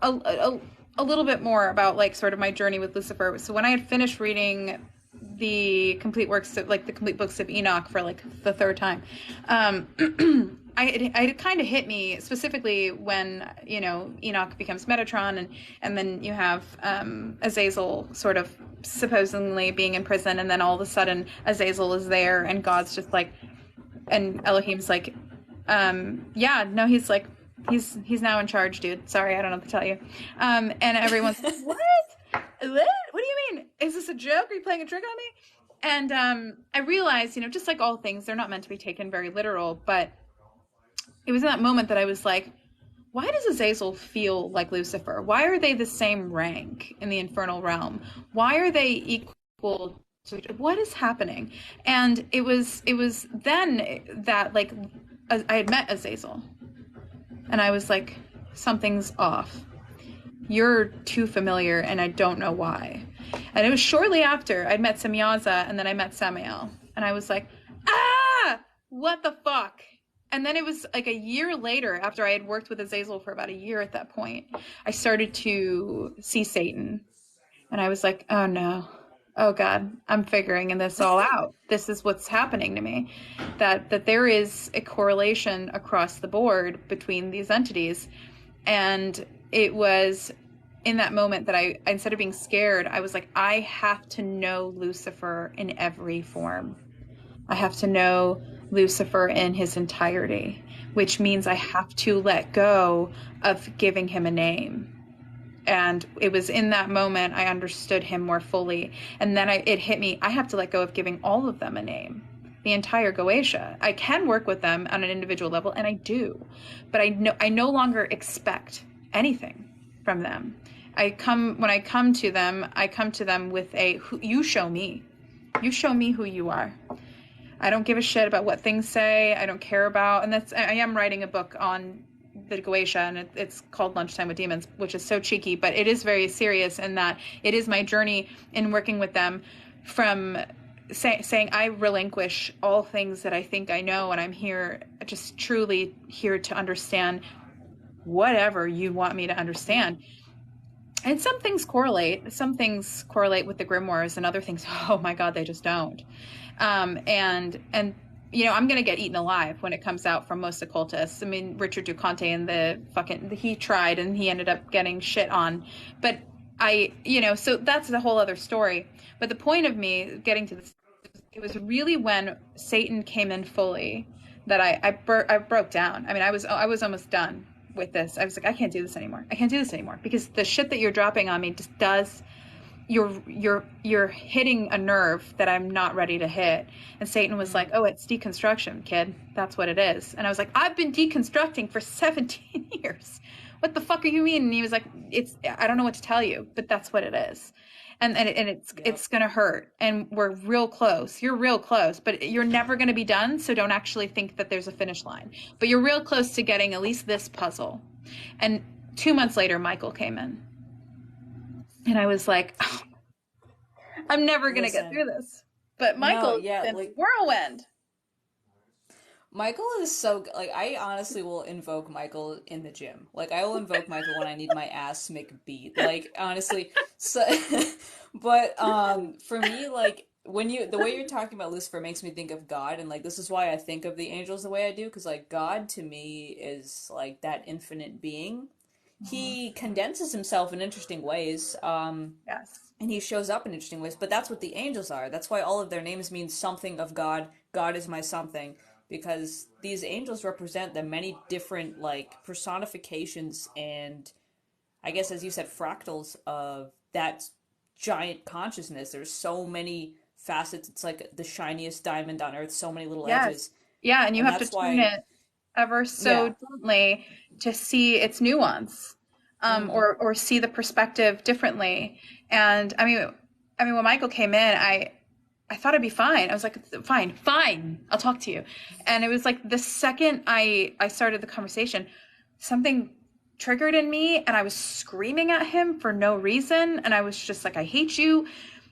a little bit more about like sort of my journey with Lucifer. So when I had finished reading the complete books of Enoch for like the third time, um, it kind of hit me specifically when Enoch becomes Metatron, and then you have Azazel sort of supposedly being in prison, and then all of a sudden Azazel is there, and God's just like, and Elohim's like, yeah, no, he's like, he's now in charge, dude. Sorry, I don't know what to tell you. And everyone's like, what? What do you mean? Is this a joke? Are you playing a trick on me? And I realized, just like all things, they're not meant to be taken very literal. But it was in that moment that I was like, why does Azazel feel like Lucifer? Why are they the same rank in the infernal realm? Why are they equal to what is happening? And it was then that like I had met Azazel, and I was like, something's off. You're too familiar, and I don't know why. And it was shortly after I'd met Semyaza, and then I met Semil, and I was like, ah, what the fuck? And then it was like a year later, after I had worked with Azazel for about a year at that point, I started to see Satan, and I was like, oh no, oh God, I'm figuring this all out. This is what's happening to me. That there is a correlation across the board between these entities, and it was in that moment that I, instead of being scared, I was like, I have to know Lucifer in every form. I have to know Lucifer in his entirety, which means I have to let go of giving him a name. And it was in that moment I understood him more fully. And then it hit me, I have to let go of giving all of them a name, the entire Goetia. I can work with them on an individual level, and I do, but I no longer expect anything from them. When I come to them with you show me. You show me who you are. I don't give a shit about what things say. I don't care about, and I am writing a book on the Goetia, and it's called Lunchtime with Demons, which is so cheeky, but it is very serious in that it is my journey in working with them from saying I relinquish all things that I think I know, and I'm here, just truly here to understand whatever you want me to understand. And some things correlate. Some things correlate with the grimoires, and other things, oh my God, they just don't. And I'm gonna get eaten alive when it comes out from most occultists. I mean, Richard DuConte and he tried and he ended up getting shit on. But so that's a whole other story. But the point of me getting to this, it was really when Satan came in fully that I broke down. I mean, I was almost done with this. I was like, I can't do this anymore. I can't do this anymore because the shit that you're dropping on me just does. You're hitting a nerve that I'm not ready to hit. And Satan was like, oh, it's deconstruction, kid. That's what it is. And I was like, I've been deconstructing for 17 years. What the fuck are you mean? And he was like, I don't know what to tell you, but that's what it is. And it's gonna hurt. And we're real close. You're real close, but you're never gonna be done. So don't actually think that there's a finish line. But you're real close to getting at least this puzzle. And 2 months later, Michael came in. And I was like, oh, I'm never gonna get Listen, through this. But no, Michael's yeah, been like whirlwind. Michael is like I honestly will invoke Michael in the gym. Like I will invoke Michael when I need my ass McBeat. Like honestly, so but for me like the way you're talking about Lucifer makes me think of God, and like this is why I think of the angels the way I do, because like God to me is like that infinite being. Mhm. He condenses himself in interesting ways, Yes. and he shows up in interesting ways. But that's what the angels are. That's why all of their names mean something of God. God is my something, because these angels represent the many different like personifications and I guess as you said, fractals of that giant consciousness. There's so many facets. It's like the shiniest diamond on earth, so many little Yes. edges. Yeah, and you And have to that's tune why, it ever so yeah. gently to see its nuance, Mm, or see the perspective differently. And I mean, when Michael came in, I thought it'd be fine. I was like, fine, fine, I'll talk to you. And it was like the second I started the conversation, something triggered in me, and I was screaming at him for no reason. And I was just like, I hate you.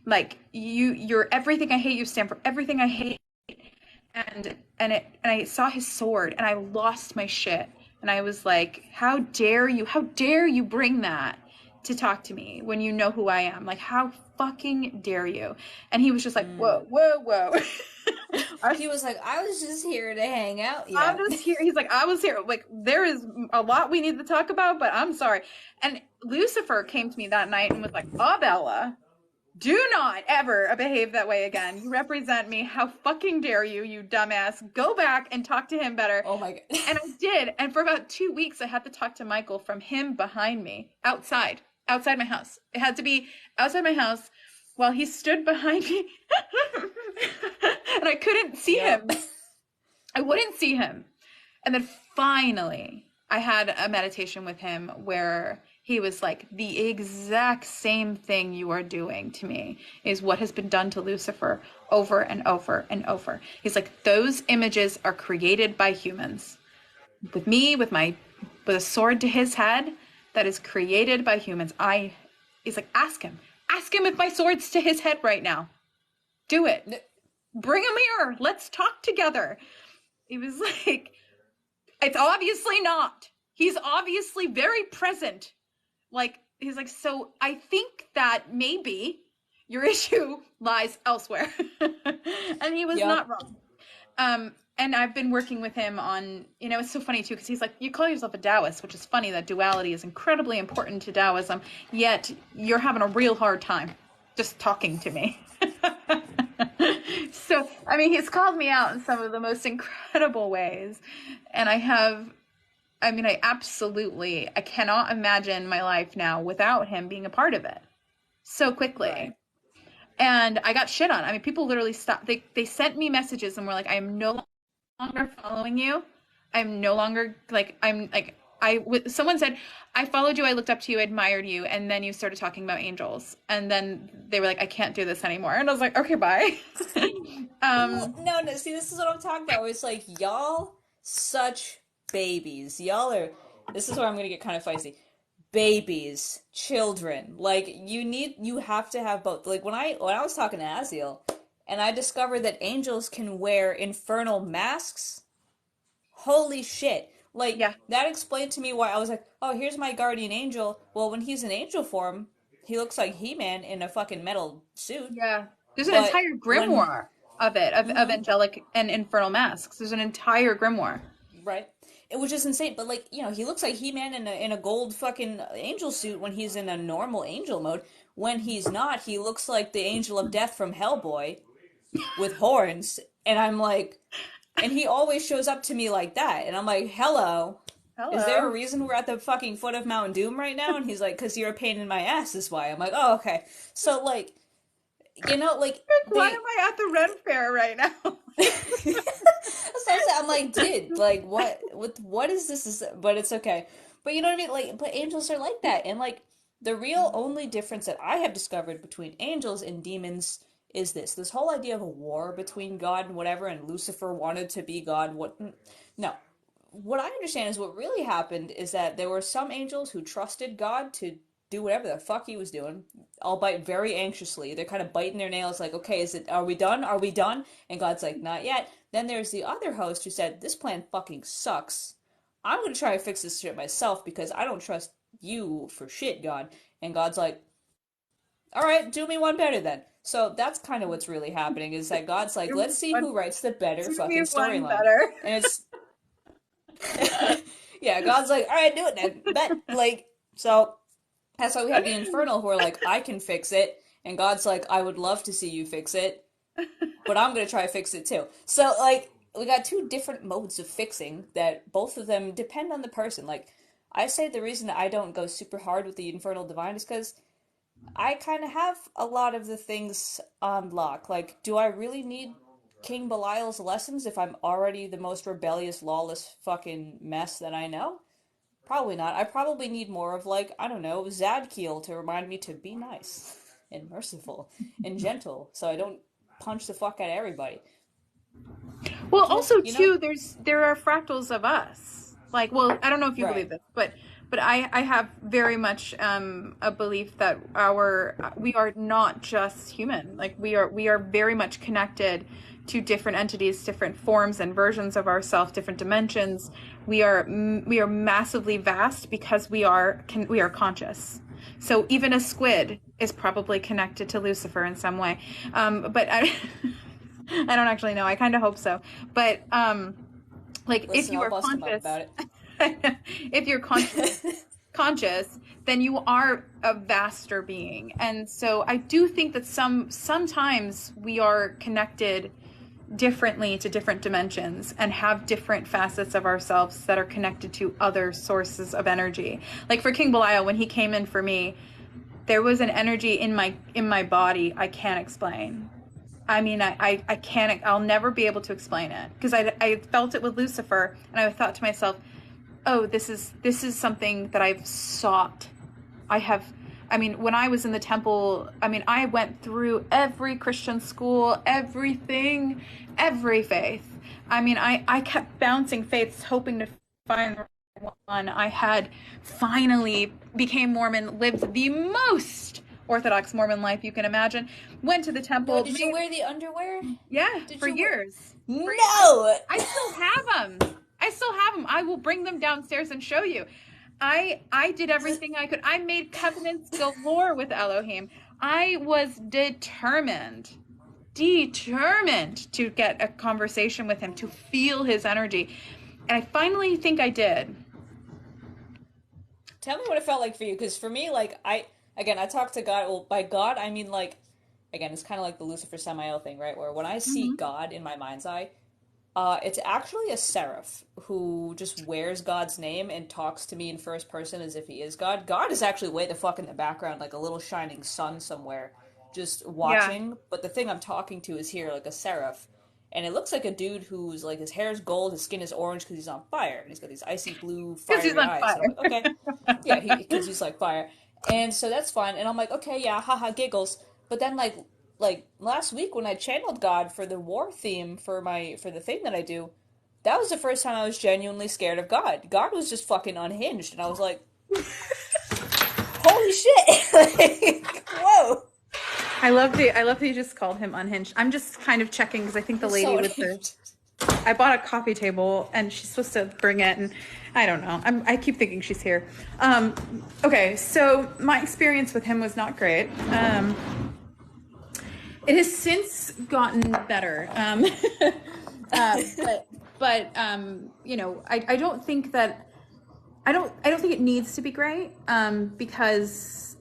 Like you're everything I hate. You stand for everything I hate. And I saw his sword, and I lost my shit. And I was like, how dare you? How dare you bring that to talk to me when you know who I am? Like, how fucking dare you? And he was just like, mm. whoa, whoa, whoa. He was like, I was just here to hang out. I'm Yeah. just here. He's like, I was here. Like, there is a lot we need to talk about, but I'm sorry. And Lucifer came to me that night and was like, Abella, do not ever behave that way again. You represent me. How fucking dare you, you dumbass? Go back and talk to him better. Oh my God. And I did. And for about 2 weeks, I had to talk to Michael from him behind me, outside my house. It had to be outside my house while he stood behind me. And I couldn't see Yep. him. I wouldn't see him. And then finally, I had a meditation with him where he was like, the exact same thing you are doing to me is what has been done to Lucifer over and over and over. He's like, those images are created by humans. With me, with a sword to his head, that is created by humans. He's like, ask him. Ask him if my sword's to his head right now. Do it. Bring him here. Let's talk together. He was like, it's obviously not. He's obviously very present. Like, he's like, so I think that maybe your issue lies elsewhere. And he was Yep. not wrong. And I've been working with him on, it's so funny too, because he's like, you call yourself a Taoist, which is funny that duality is incredibly important to Taoism, yet you're having a real hard time just talking to me. So, I mean, he's called me out in some of the most incredible ways. And I cannot imagine my life now without him being a part of it so quickly. Right. And I got shit on. I mean, people literally stopped. They sent me messages and were like, I am no longer following you. I'm no longer like, I'm like, someone said, I followed you, I looked up to you, I admired you, and then you started talking about angels. And then they were like, I can't do this anymore. And I was like, okay, bye. Well, no, no. See, this is what I'm talking about. Where it's like y'all such babies. Y'all are. This is where I'm gonna get kind of feisty. Babies, children. Like you have to have both. Like when I was talking to Aziel, and I discovered that angels can wear infernal masks. Holy shit! Like Yeah. that explained to me why I was like, oh, here's my guardian angel. Well, when he's in angel form, he looks like He-Man in a fucking metal suit. Yeah. There's an But entire when grimoire of it, of mhm, angelic and infernal masks. There's an entire grimoire. right? Which is insane, but like, he looks like He-Man in a gold fucking angel suit when he's in a normal angel mode. When he's not, he looks like the angel of death from Hellboy with horns. And I'm like, and he always shows up to me like that. And I'm like, hello. Is there a Hello. reason we're at the fucking foot of Mount Doom right now? And he's like, because you're a pain in my ass is why. I'm like, oh, okay. So like, like Like, why they am I at the Ren Fair right now? so I'm like, dude, like, what is this? But it's okay. But you know what I mean? Like, but angels are like that, and like the real only difference that I have discovered between angels and demons is this whole idea of a war between God and whatever, and Lucifer wanted to be God. No, what I understand is what really happened is that there were some angels who trusted God to do whatever the fuck he was doing, albeit very anxiously. They're kind of biting their nails, like, okay, are we done? Are we done? And God's like, not yet. Then there's the other host who said, this plan fucking sucks. I'm gonna try to fix this shit myself because I don't trust you for shit, God. And God's like, all right, do me one better then. So that's kind of what's really happening is that God's like, let's see One, who writes the better give me fucking one storyline. better. And it's yeah, God's like, all right, do it then. Bet like so that's why we have the Infernal who are like, I can fix it, and God's like, I would love to see you fix it, but I'm gonna try to fix it too. So like we got two different modes of fixing that both of them depend on the person. Like I say the reason that I don't go super hard with the Infernal Divine is because I kind of have a lot of the things on lock. Like, do I really need King Belial's lessons if I'm already the most rebellious, lawless fucking mess that I know? Probably not. I probably need more of, like, I don't know, Zadkiel to remind me to be nice and merciful and gentle so I don't punch the fuck out of everybody. Well, Because, also you know? too, there are fractals of us. Like, well, I don't know if you believe Right. this, but I have very much a belief that we are not just human. Like we are very much connected to different entities, different forms and versions of ourselves, different dimensions. We are massively vast because we are conscious. So even a squid is probably connected to Lucifer in some way. But I I don't actually know. I kind of hope so. But like if Listen, you I'll are bust him up conscious, about it. if you're conscious, then you are a vaster being. And so I do think that sometimes we are connected differently to different dimensions and have different facets of ourselves that are connected to other sources of energy. Like for King Belial, when he came in for me, there was an energy in my body I can't explain. I mean, I can't, I'll never be able to explain it because I felt it with Lucifer, and I thought to myself, oh, this is something that I've sought. I have, I mean, when I was in the temple, I mean, I went through every Christian school, everything, every faith. I mean, I kept bouncing faiths, hoping to find the right one. I had finally became Mormon, lived the most Orthodox Mormon life you can imagine. Went to the No, temple, did you wear the underwear? yeah, Did for you wear... years. No! I still have them. I still have them. I will bring them downstairs and show you. I did everything I could. I made covenants galore with Elohim. I was determined to get a conversation with him, to feel his energy. And I finally think I did. Tell me what it felt like for you, because for me, like, I talk to God, well, by God, I mean, like, again, it's kind of like the Lucifer Samael thing, right? Where when I see Mm-hmm. God in my mind's eye, it's actually a seraph who just wears God's name and talks to me in first person as if he is God. God is actually way the fuck in the background, like a little shining sun somewhere, just Yeah. watching. But the thing I'm talking to is here, like a seraph. And it looks like a dude who's like his hair's gold, his skin is orange because he's on fire, and he's got these icy blue, Because he's fiery on eyes. And I'm fire. like, okay, yeah, he because he's like fire, and so that's fine. And I'm like, okay, yeah, haha, giggles. But then like last week when I channeled God for the war theme for the thing that I do, that was the first time I was genuinely scared of God. God was just fucking unhinged, and I was like, holy shit, like, whoa, I love that you just called him unhinged. I'm just kind of checking because I think the he's lady so with the unhinged. I bought a coffee table and she's supposed to bring it, and I don't know. I keep thinking she's here. Okay, so my experience with him was not great. It has since gotten better. But you know, I don't think that I don't think it needs to be great because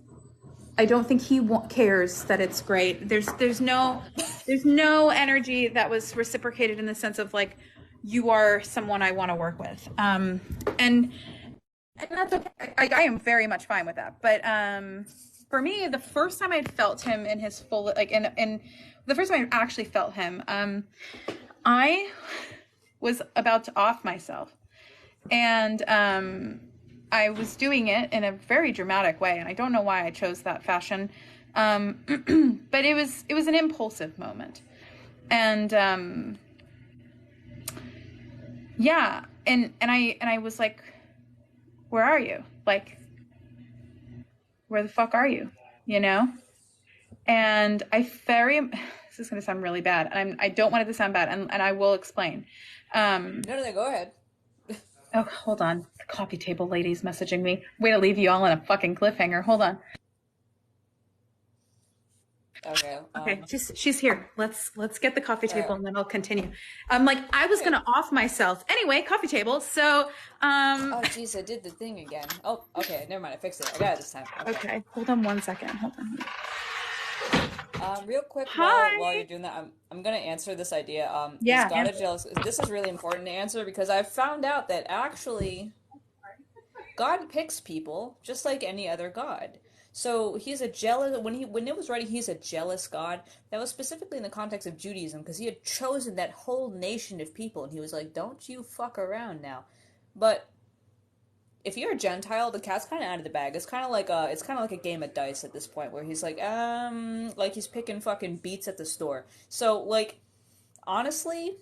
I don't think he cares that it's great. There's no energy that was reciprocated in the sense of like you are someone I want to work with. And that's okay. I am very much fine with that. But for me, the first time I felt him in his full like in the first time I actually felt him, I was about to off myself, and I was doing it in a very dramatic way, and I don't know why I chose that fashion. But it was an impulsive moment, and yeah, and I was like, where are you? Like, where the fuck are you? You know? And this is going to sound really bad. And I don't want it to sound bad. And I will explain. No, go ahead. Oh, hold on. The coffee table lady's messaging me. Way to leave you all in a fucking cliffhanger. Hold on. Okay. Okay, she's here. Let's get the coffee table and then I'll continue. I was Okay. gonna off myself. Anyway, coffee table. So Oh, jeez, I did the thing again. Oh, okay, never mind. I fixed it. I got it this time. okay, hold on one second. Hold on. Real quick, while you're Hi. doing that, I'm gonna answer this idea. Is Yeah, God a jealous? This is really important to answer because I've found out that actually God picks people just like any other god. So he's a jealous when it was writing he's a jealous God. That was specifically in the context of Judaism because he had chosen that whole nation of people and he was like, "Don't you fuck around now." But if you're a Gentile, the cat's kind of out of the bag. It's kind of like a game of dice at this point where he's like he's picking fucking beats at the store. So like honestly,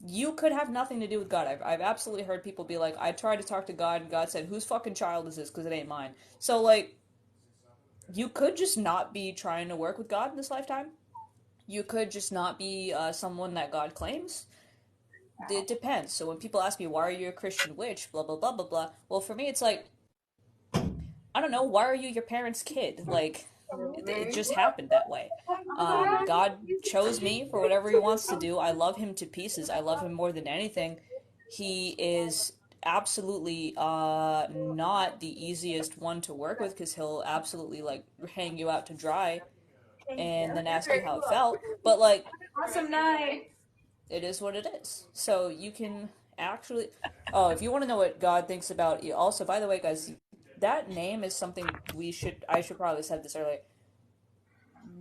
you could have nothing to do with God. I've absolutely heard people be like, I tried to talk to God, and God said, whose fucking child is this? Because it ain't mine. So, like, you could just not be trying to work with God in this lifetime. You could just not be someone that God claims. It depends. So when people ask me, why are you a Christian witch? Blah, blah, blah, blah, blah. Well, for me, it's like, I don't know, why are you your parents' kid? Like, it just happened that way. God chose me for whatever he wants to do. I love him to pieces. I love him more than anything. He is absolutely not the easiest one to work with because he'll absolutely like hang you out to dry and then ask you how it felt. But like, awesome night. it is what it is. So you can actually. Oh, if you want to know what God thinks about you, also, by the way, guys, that name is something I should probably have said this earlier.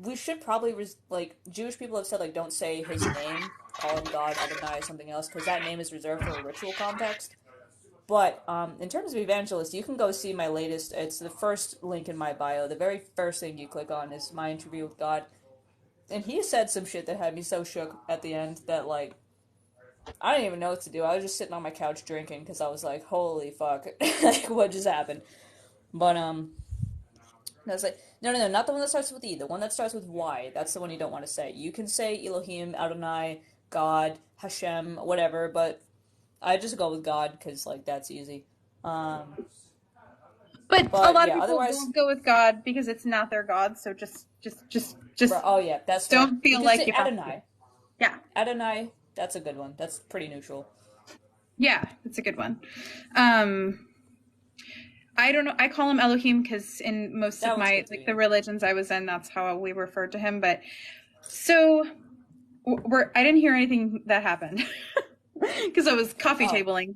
We should probably like Jewish people have said like don't say his name, call him God, Adonai, something else, because that name is reserved for a ritual context. But in terms of evangelist, you can go see my latest. It's the first link in my bio. The very first thing you click on is my interview with God, and he said some shit that had me so shook at the end that like I didn't even know what to do. I was just sitting on my couch drinking because I was like, holy fuck, like what just happened? But I was like, no, not the one that starts with E. The one that starts with Y. That's the one you don't want to say. You can say Elohim, Adonai, God, Hashem, whatever, but I just go with God because like that's easy. But a But lot of yeah, people otherwise, won't go with God because it's not their God. So just oh yeah, that's fair. don't You feel can like say you have to. Adonai. Yeah, Adonai, that's a good one. That's pretty neutral. yeah, it's a good one. I don't know. I call him Elohim because in most That of one's my good too. like Yeah. the religions I was in, that's how we referred to him. But so I didn't hear anything that happened because I was coffee Oh, tabling.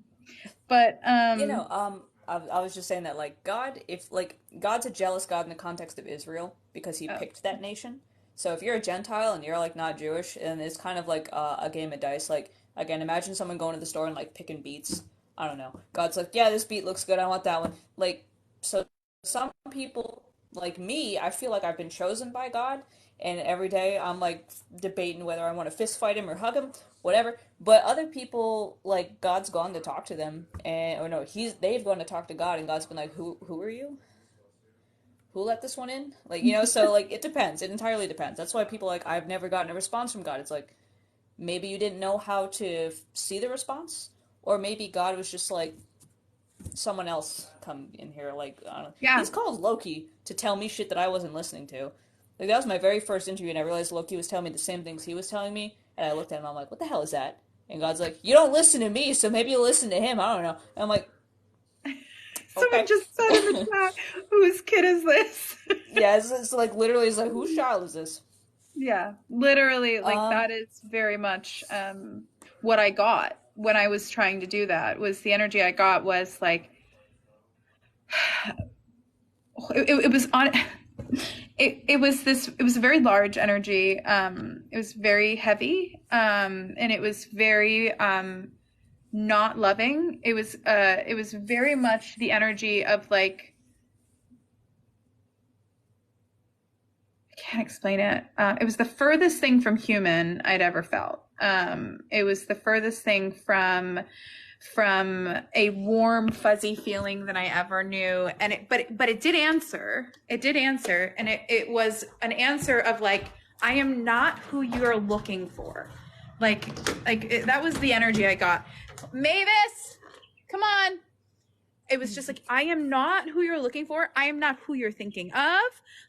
But I was just saying that like God, if like God's a jealous God in the context of Israel because he oh, picked that nation. So if you're a Gentile and you're like not Jewish, and it's kind of like a game of dice. Like again, imagine someone going to the store and like picking beats. I don't know. God's like, yeah, this beat looks good. I want that one. Like so, some people like me, I feel like I've been chosen by God, and every day I'm like debating whether I want to fist fight him or hug him, whatever. But other people, like God's gone to talk to them, and or no, they've gone to talk to God, and God's been like, who are you? Who let this one in? Like so like it depends. It entirely depends. That's why people like I've never gotten a response from God. It's like maybe you didn't know how to see the response, or maybe God was just like someone else come in here. Like I don't know. yeah. He's called Loki to tell me shit that I wasn't listening to. Like that was my very first interview, and I realized Loki was telling me the same things he was telling me, and I looked at him. I'm like, what the hell is that? And God's like, you don't listen to me, so maybe you'll listen to him. I don't know. And I'm like, Someone okay. just said in the chat, whose kid is this? Yeah, it's like literally, it's like, whose child is this? Yeah, literally, like Um, that is very much what I got when I was trying to do that. Was the energy I got was like it was on it was a very large energy. It was very heavy, and it was very not loving. It was very much the energy of like I can't explain it. It was the furthest thing from human I'd ever felt. It was the furthest thing from a warm, fuzzy feeling that I ever knew. And but it did answer. It did answer, and it was an answer of like, I am not who you're looking for. That was the energy I got. Mavis, come on. It was just like, I am not who you're looking for. I am not who you're thinking of.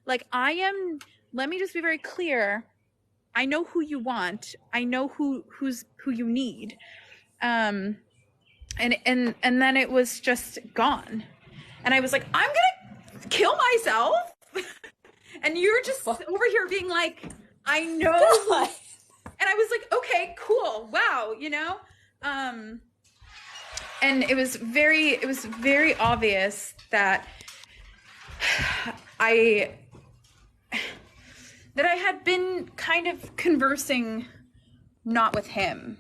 Like, I am let me just be very clear. I know who you want. I know who you need. And then it was just gone. And I was like, I'm gonna kill myself. And you're just over here being like, I know. God. And I was like, okay, cool. Wow, you know? And it was very obvious that I had been kind of conversing not with him.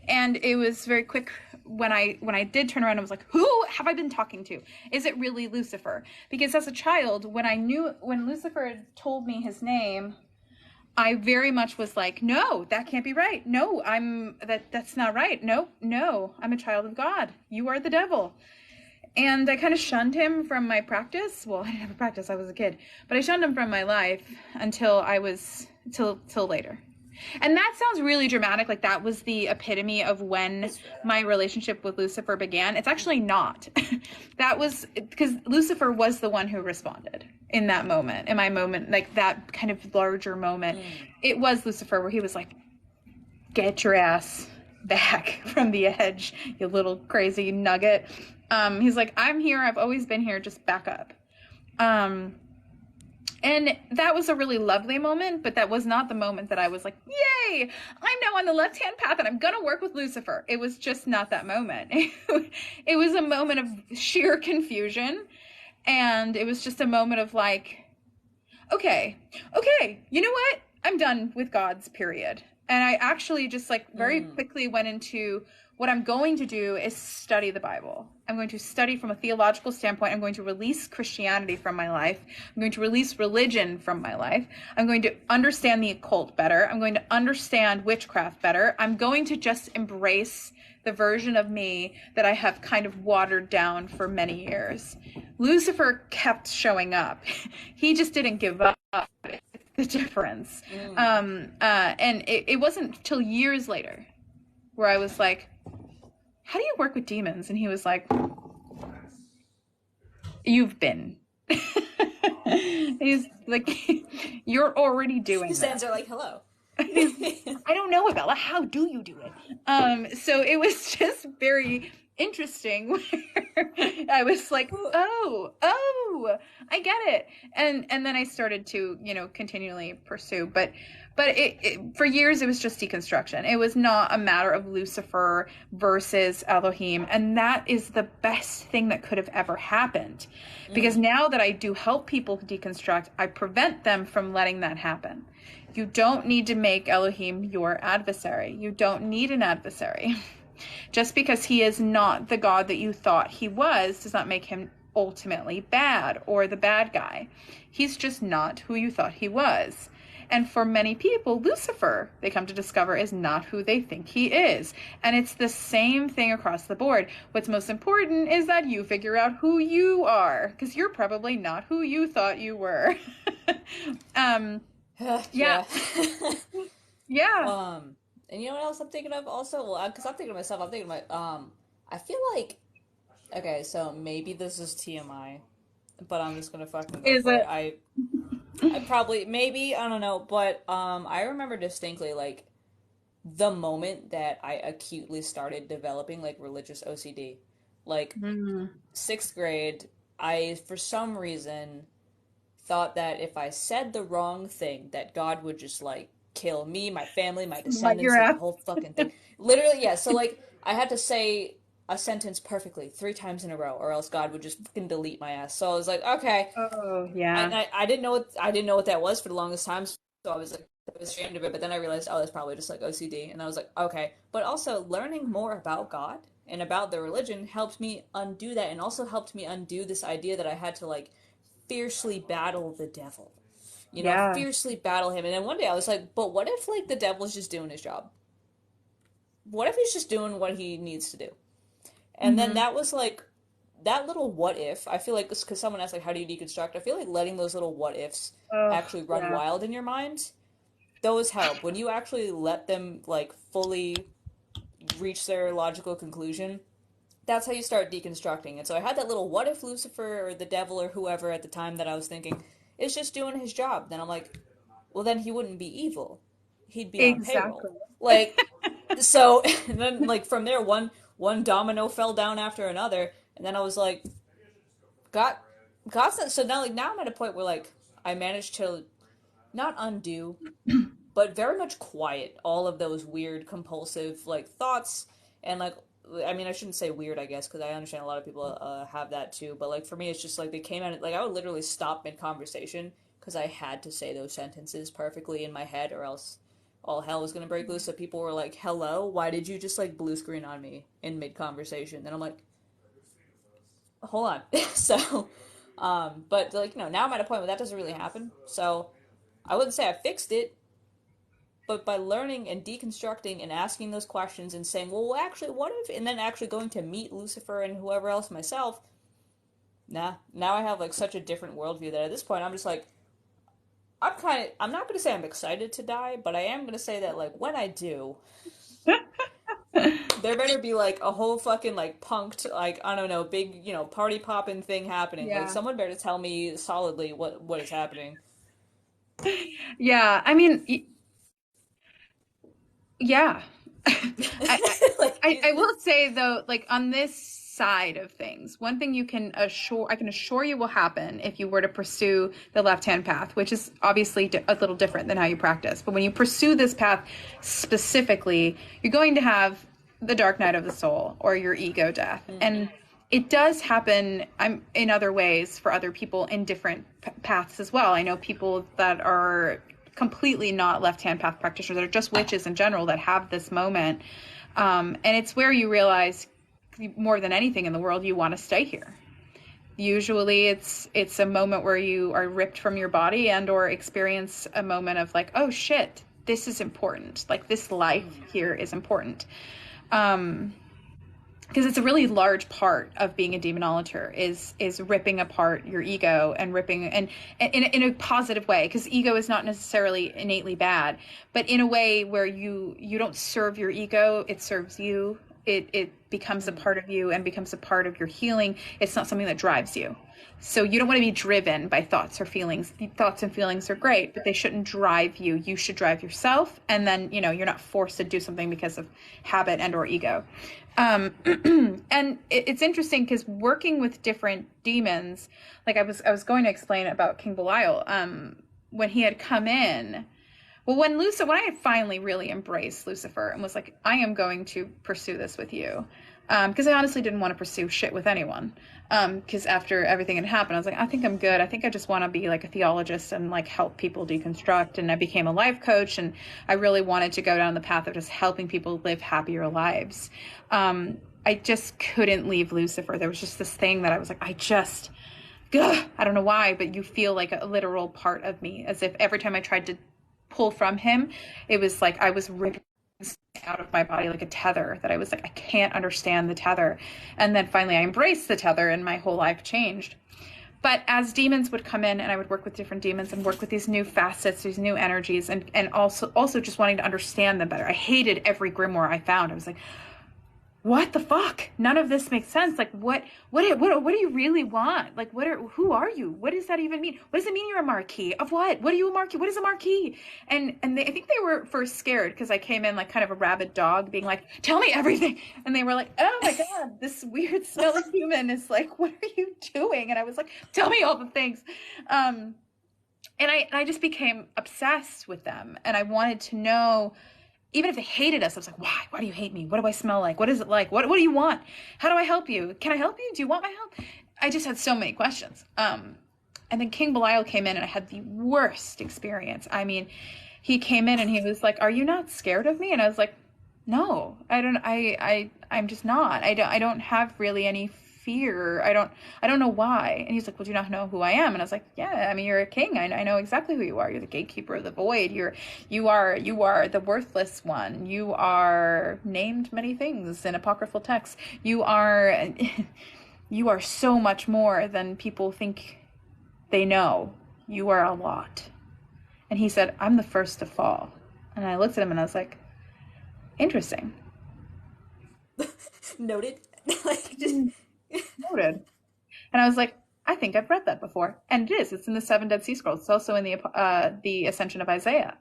And it was very quick when I did turn around, I was like, who have I been talking to? Is it really Lucifer? Because as a child, when Lucifer had told me his name, I very much was like, no, that can't be right. No, that's not right. No, I'm a child of God. You are the devil. And I kind of shunned him from my practice. Well, I didn't have a practice, I was a kid, but I shunned him from my life until till later. And that sounds really dramatic, like that was the epitome of when my relationship with Lucifer began. It's actually not. That was because Lucifer was the one who responded in that moment, in my moment, like that kind of larger moment. It was Lucifer where he was like, get your ass back from the edge, you little crazy nugget. He's like, I'm here, I've always been here, just back up. And that was a really lovely moment, but that was not the moment that I was like, yay, I'm now on the left-hand path and I'm going to work with Lucifer. It was just not that moment. It was a moment of sheer confusion. And it was just a moment of like, okay, you know what? I'm done with God's period. And I actually just like very quickly went into what I'm going to do is study the Bible. I'm going to study from a theological standpoint. I'm going to release Christianity from my life. I'm going to release religion from my life. I'm going to understand the occult better. I'm going to understand witchcraft better. I'm going to just embrace the version of me that I have kind of watered down for many years. Lucifer kept showing up. He just didn't give up. It's the difference. And it wasn't till years later where I was like, how do you work with demons? And he was like, you've been. He's like, you're already doing His hands are like, hello. I don't know, Abella, how do you do it? So it was just very interesting where I was like, oh, I get it. And then I started to, continually pursue, but it for years it was just deconstruction. It was not a matter of Lucifer versus Elohim. And that is the best thing that could have ever happened. Because now that I do help people deconstruct, I prevent them from letting that happen. You don't need to make Elohim your adversary. You don't need an adversary. Just because he is not the God that you thought he was does not make him ultimately bad or the bad guy. He's just not who you thought he was. And for many people, Lucifer, they come to discover, is not who they think he is. And it's the same thing across the board. What's most important is that you figure out who you are, because you're probably not who you thought you were. Yeah. Yeah. And you know what else I'm thinking of also? Well, because I'm thinking of myself, I'm thinking of I feel like, okay, so maybe this is TMI, but I'm just gonna fucking go Is for it? I probably, maybe, I don't know, but I remember distinctly, like, the moment that I acutely started developing, like, religious OCD. Like, 6th grade, I, for some reason, thought that if I said the wrong thing, that God would just, like, kill me, my family, my Light descendants, your like, the ass. whole fucking thing. Literally, yeah, so, like, I had to say a sentence perfectly 3 times in a row, or else God would just fucking delete my ass. So I was like, okay. Oh, yeah. I didn't know what that was for the longest time, so I was like, I was ashamed of it. But then I realized, oh, that's probably just like OCD, and I was like, okay. But also learning more about God and about the religion helped me undo that, and also helped me undo this idea that I had to like fiercely battle the devil, Yeah. fiercely battle him. And then one day I was like, but what if like the devil's just doing his job? What if he's just doing what he needs to do? And then Mm-hmm. that was like that little what if. I feel like because someone asked like how do you deconstruct? I feel like letting those little what ifs Oh, actually run yeah. wild in your mind. Those help when you actually let them like fully reach their logical conclusion. That's how you start deconstructing. And so I had that little what if Lucifer or the devil or whoever at the time that I was thinking is just doing his job. Then I'm like, well, then he wouldn't be evil. He'd be on payroll. Exactly. Like, so, and then, like, from there, one domino fell down after another, and then I was like, got, so now, like, now I'm at a point where, like, I managed to not undo, but very much quiet all of those weird, compulsive, like, thoughts, and, like, I mean, I shouldn't say weird, I guess, because I understand a lot of people have that too. But like for me, it's just like they came out. Like I would literally stop mid conversation because I had to say those sentences perfectly in my head, or else all hell was gonna break loose. So people were like, "Hello, why did you just like blue screen on me in mid conversation?" And I'm like, "Hold on." So, but like now I'm at a point where that doesn't really happen. So I wouldn't say I fixed it, but by learning and deconstructing and asking those questions and saying, well, actually, what if, and then actually going to meet Lucifer and whoever else myself, now I have like such a different worldview that at this point I'm just like, I'm not going to say I'm excited to die, but I am going to say that like when I do, there better be like a whole fucking like punked, like, I don't know, big, party popping thing happening. Like Yeah. someone better tell me solidly what is happening. Yeah. I mean, yeah. Like, I will say though, like on this side of things, one thing I can assure you will happen if you were to pursue the left-hand path, which is obviously a little different than how you practice. But when you pursue this path specifically, you're going to have the dark night of the soul or your ego death. And it does happen in other ways for other people in different paths as well. I know people that are completely not left-hand path practitioners that are just witches in general that have this moment. And it's where you realize more than anything in the world, you want to stay here. Usually it's a moment where you are ripped from your body and or experience a moment of like, oh shit, this is important. Like this life here is important. Because it's a really large part of being a demonolater is ripping apart your ego and ripping and in a positive way, because ego is not necessarily innately bad, but in a way where you don't serve your ego, it serves you. It becomes a part of you and becomes a part of your healing. It's not something that drives you. So you don't want to be driven by thoughts or feelings. Thoughts and feelings are great, but they shouldn't drive you. You should drive yourself, and then you're not forced to do something because of habit and or ego. And it's interesting because working with different demons, like I was going to explain about King Belial, when he had come in. Well, when I had finally really embraced Lucifer and was like, I am going to pursue this with you, because I honestly didn't want to pursue shit with anyone. Because after everything had happened, I was like, I think I'm good. I think I just want to be like a theologist and like help people deconstruct. And I became a life coach, and I really wanted to go down the path of just helping people live happier lives. I just couldn't leave Lucifer. There was just this thing that I was like, I don't know why, but you feel like a literal part of me, as if every time I tried to pull from him, it was like I was ripping out of my body like a tether, that I was like, I can't understand the tether. And then finally I embraced the tether and my whole life changed. But as demons would come in and I would work with different demons and work with these new facets, these new energies, and also just wanting to understand them better. I hated every grimoire I found. I was like, what the fuck? None of this makes sense. Like, what do you really want? Like, who are you? What does that even mean? What does it mean you're a marquis? Of what? What are you a marquis? What is a marquis? And I think they were first scared because I came in like kind of a rabid dog being like, tell me everything. And they were like, oh my God, this weird smelly human is like, what are you doing? And I was like, tell me all the things. And I just became obsessed with them. And I wanted to know, even if they hated us, I was like, why? Why do you hate me? What do I smell like? What is it like? What do you want? How do I help you? Can I help you? Do you want my help? I just had so many questions. And then King Belial came in and I had the worst experience. I mean, he came in and he was like, are you not scared of me? And I was like, no, I'm just not. I don't have really any fear. I don't know why. And he's like, well, do you not know who I am? And I was like, yeah, I mean, you're a king. I know exactly who you are. You're the gatekeeper of the void. You are the worthless one. You are named many things in apocryphal texts. You are so much more than people think they know. You are a lot. And he said, I'm the first to fall. And I looked at him and I was like, interesting. Noted. Like, just Noted. And I was like, I think I've read that before. And it is. It's in the 7 Dead Sea Scrolls. It's also in the Ascension of Isaiah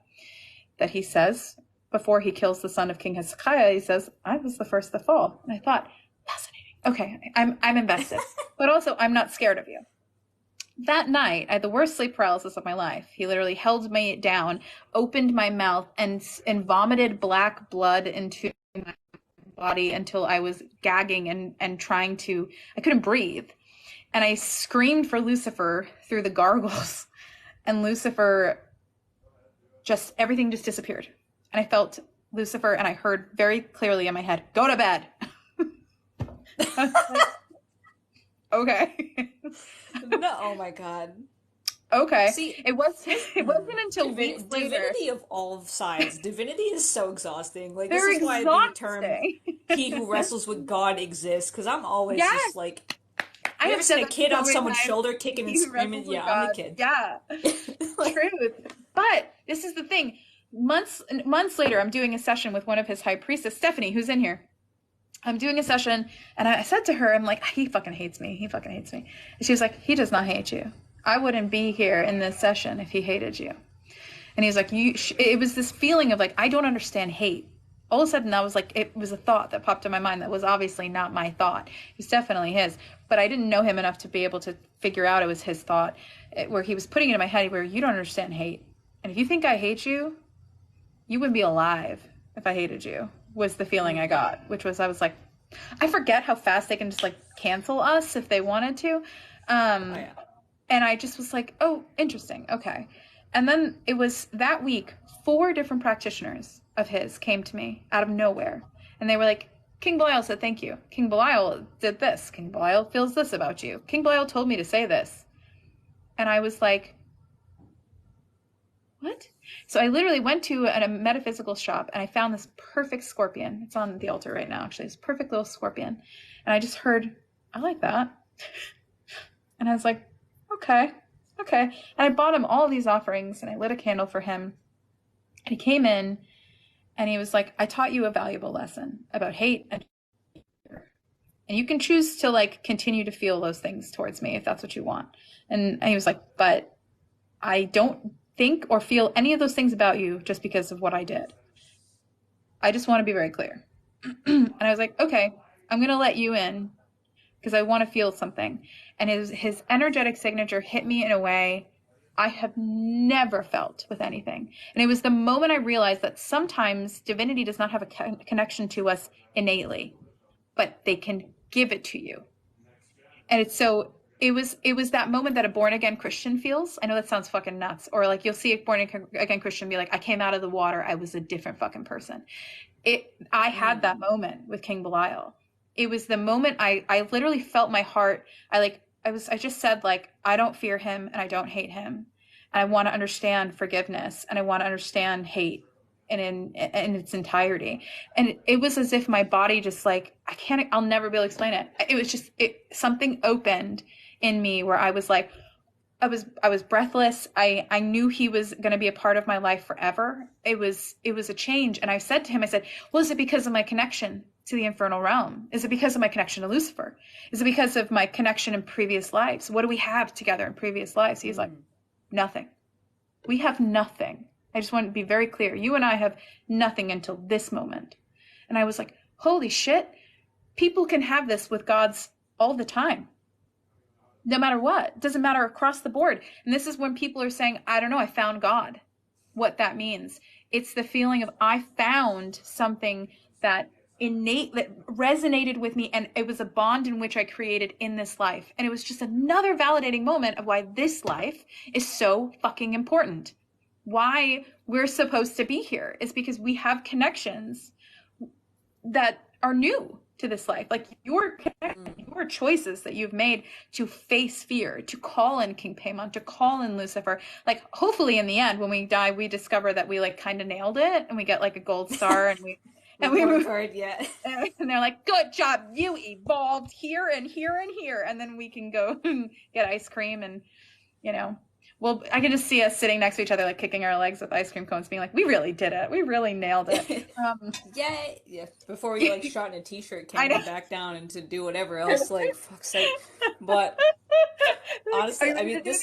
that he says, before he kills the son of King Hezekiah, he says, I was the first to fall. And I thought, fascinating. Okay, I'm invested. But also, I'm not scared of you. That night, I had the worst sleep paralysis of my life. He literally held me down, opened my mouth, and vomited black blood into my body until I was gagging and trying to, I couldn't breathe. And I screamed for Lucifer through the gargles. And Lucifer, everything just disappeared. And I felt Lucifer, and I heard very clearly in my head, go to bed. Okay. No, oh my god. Okay. See, it wasn't until weeks later. Divinity of all sides. Divinity is so exhausting. Like, They're this is why the term exhausting. "he who wressles with God" exists. Because I'm always Yes. just like, I you have ever seen said a kid that on so someone's many shoulder kicking and times. screaming? He Yeah, wrestles I'm with the kid. God. Yeah. Like, Truth. But this is the thing. Months later, I'm doing a session with one of his high priestess, Stephanie, who's in here. I'm doing a session, and I said to her, I'm like, he fucking hates me. He fucking hates me. And she was like, he does not hate you. I wouldn't be here in this session if he hated you. And he was like, it was this feeling of like, I don't understand hate. All of a sudden, that was like, it was a thought that popped in my mind that was obviously not my thought. It was definitely his. But I didn't know him enough to be able to figure out it was his thought, where he was putting it in my head where you don't understand hate. And if you think I hate you, you wouldn't be alive if I hated you, was the feeling I got, which was, I was like, I forget how fast they can just like cancel us if they wanted to. And I just was like, oh, interesting. Okay. And then it was that week, 4 different practitioners of his came to me out of nowhere. And they were like, King Belial said, thank you. King Belial did this. King Belial feels this about you. King Belial told me to say this. And I was like, what? So I literally went to a metaphysical shop and I found this perfect scorpion. It's on the altar right now, actually. This perfect little scorpion. And I just heard, I like that. And I was like, okay. And I bought him all these offerings and I lit a candle for him. And he came in and he was like, I taught you a valuable lesson about hate and fear. And you can choose to like continue to feel those things towards me if that's what you want. And he was like, but I don't think or feel any of those things about you just because of what I did. I just want to be very clear. And I was like, okay, I'm going to let you in because I want to feel something. And his energetic signature hit me in a way I have never felt with anything. And it was the moment I realized that sometimes divinity does not have a connection to us innately, but they can give it to you. And it's so, it was that moment that a born again Christian feels. I know that sounds fucking nuts. Or like you'll see a born again Christian be like, I came out of the water. I was a different fucking person. I had that moment with King Belial. It was the moment I literally felt my heart. I just said like, I don't fear him and I don't hate him. And I want to understand forgiveness and I want to understand hate in its entirety. And it was as if my body just like, I'll never be able to explain it. It was just, something opened in me where I was like, I was breathless. I knew he was going to be a part of my life forever. It was a change. And I said to him, I said, well, is it because of my connection to the infernal realm? Is it because of my connection to Lucifer? Is it because of my connection in previous lives? What do we have together in previous lives? He's like, nothing. We have nothing. I just want to be very clear. You and I have nothing until this moment. And I was like, holy shit. People can have this with gods all the time. No matter what. It doesn't matter across the board. And this is when people are saying, I don't know, I found God. What that means. It's the feeling of I found something that resonated with me, and it was a bond in which I created in this life. And it was just another validating moment of why this life is so fucking important. Why we're supposed to be here is because we have connections that are new to this life. Like your choices that you've made to face fear, to call in King Paimon, to call in Lucifer. Like hopefully in the end, when we die, we discover that we like kind of nailed it and we get like a gold star and we move forward. Yeah. And they're like, good job. You evolved here and here and here. And then we can go and get ice cream and, well, I can just see us sitting next to each other, like kicking our legs with ice cream cones, being like, we really did it. We really nailed it. Yay. Yeah. Before we like shot in a t-shirt, can't go back down and to do whatever else, like, fuck's sake. But Are Honestly, you I ready to mean, do it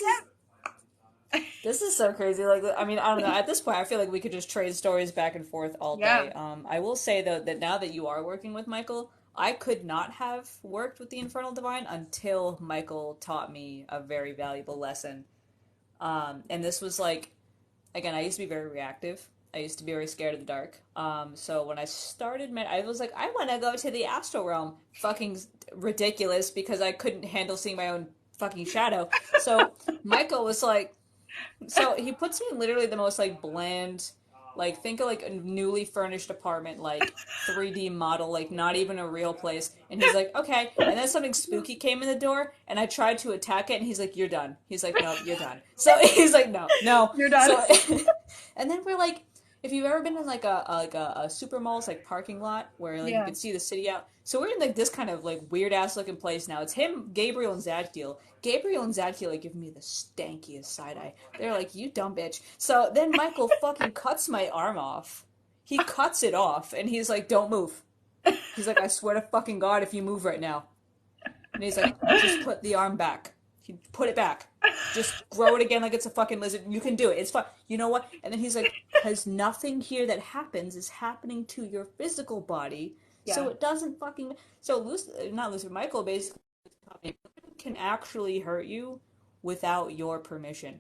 this is so crazy. Like, I mean, I don't know. At this point, I feel like we could just trade stories back and forth all day. again? I will say though that now that you are working with Michael, I could not have worked with the Infernal Divine until Michael taught me a very valuable lesson. And this was like, again, I used to be very reactive. I used to be very scared of the dark. So when I started, I was like, I want to go to the astral realm. Fucking ridiculous because I couldn't handle seeing my own fucking shadow. So Michael was like, so he puts me in literally the most like bland, like think of like a newly furnished apartment, like 3D model, like not even a real place. And he's like, okay. And then something spooky came in the door, and I tried to attack it, and he's like, you're done. He's like, no, you're done. So he's like, no, no. You're done. So, and then we're like, if you've ever been in like a super mall's like parking lot where like you Yeah. can see the city out, so we're in like this kind of like weird ass looking place now. It's him, Gabriel, and Zadkiel. Gabriel and Zadkiel like give me the stankiest side eye. They're like, you dumb bitch. So then Michael fucking cuts my arm off. He cuts it off, and he's like, don't move. He's like, I swear to fucking God, if you move right now. And he's like, just put the arm back. He put it back. Just grow it again like it's a fucking lizard. You can do it. It's fine. You know what? And then he's like, because nothing here that happens is happening to your physical body. So Yeah. it doesn't fucking... So not Lucifer, Michael basically can actually hurt you without your permission.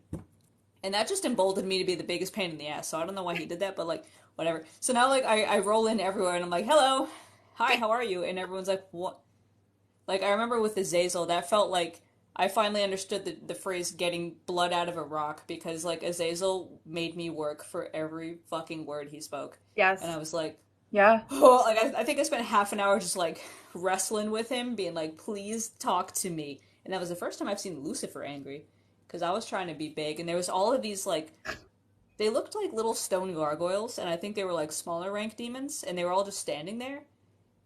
And that just emboldened me to be the biggest pain in the ass. So I don't know why he did that, but like, whatever. So now like I roll in everywhere and I'm like, hello, hi, how are you? And everyone's like, what? Like I remember with Azazel, that felt like I finally understood the phrase getting blood out of a rock because like Azazel made me work for every fucking word he spoke. Yes. And I was like, Yeah. oh, like I think I spent half an hour just like wrestling with him, being like, please talk to me. And that was the first time I've seen Lucifer angry because I was trying to be big, and there was all of these like they looked like little stone gargoyles, and I think they were like smaller rank demons, and they were all just standing there.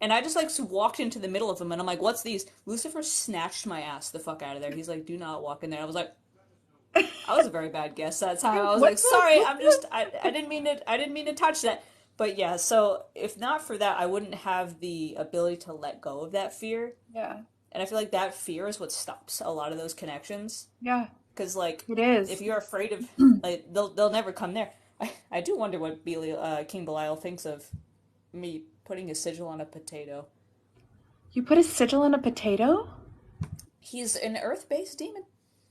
And I just like walked into the middle of them, and I'm like, "What's these?" Lucifer snatched my ass the fuck out of there. He's like, "Do not walk in there." I was like, I was a very bad guest that time. I was What like, "Sorry, I didn't mean to touch that." But yeah, so if not for that, I wouldn't have the ability to let go of that fear. Yeah. And I feel like that fear is what stops a lot of those connections. Yeah. Because like, It is. if you're afraid of, like, they'll never come there. I do wonder what King Belial thinks of me putting a sigil on a potato. You put a sigil on a potato? He's an earth-based demon.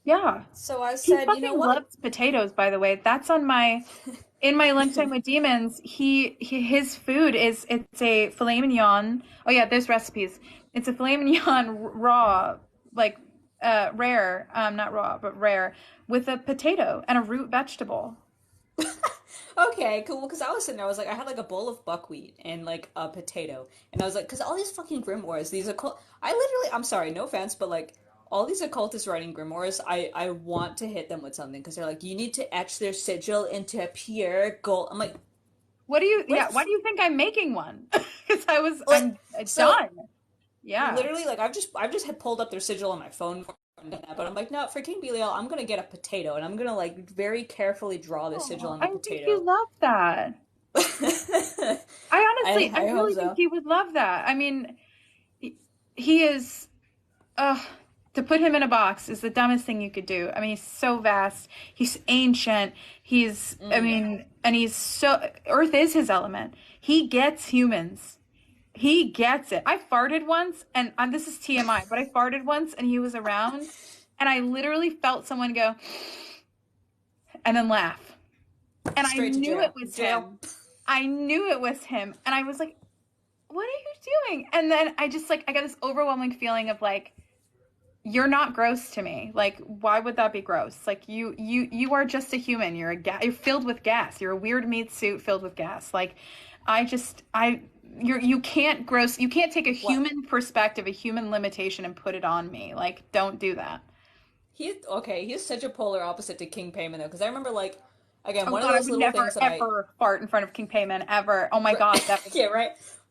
Yeah. So I He said, you know fucking what? loves potatoes, by the way. That's on my in my lunchtime with demons. His food is it's a filet mignon. Oh yeah, there's recipes. It's a filet mignon raw, like rare, not raw, but rare, with a potato and a root vegetable. Okay, cool. Because I was sitting there, I was like, I had like a bowl of buckwheat and like a potato, and I was like, because all these fucking grimoires, I literally, I'm sorry, no offense, but like all these occultists writing grimoires, I want to hit them with something because they're like, you need to etch their sigil into pure gold. I'm like, What do you? what? Yeah. Why do you think I'm making one? Because Like, I'm so done. Yeah. literally, like I've just had pulled up their sigil on my phone. But I'm like, no, for King Belial, I'm gonna get a potato, and I'm gonna like very carefully draw the sigil Oh, on the I think you potato. love that. I I hope really think so. he would love that. I mean, he is, uh, to put him in a box is the dumbest thing you could do. I mean, he's so vast. He's ancient. I mean, and Earth is his element. He gets humans. He gets it. I farted once, and this is TMI, but I farted once, and he was around, and I literally felt someone go, and then laugh. And I Straight to knew it jail. was Jail. him. I knew it was him. And I was like, what are you doing? And then I just like, I got this overwhelming feeling of like, you're not gross to me. Like, why would that be gross? Like you are just a human. You're filled with gas. You're a weird meat suit filled with gas. Like, you can't take a What? human perspective, a human limitation and put it on me. Like, don't do that. He's such a polar opposite to King Payment though, because I remember like, again, Oh one of God, I those would little things never that I ever fart in front of King Payman ever. Oh my Right. God, that was Yeah, right.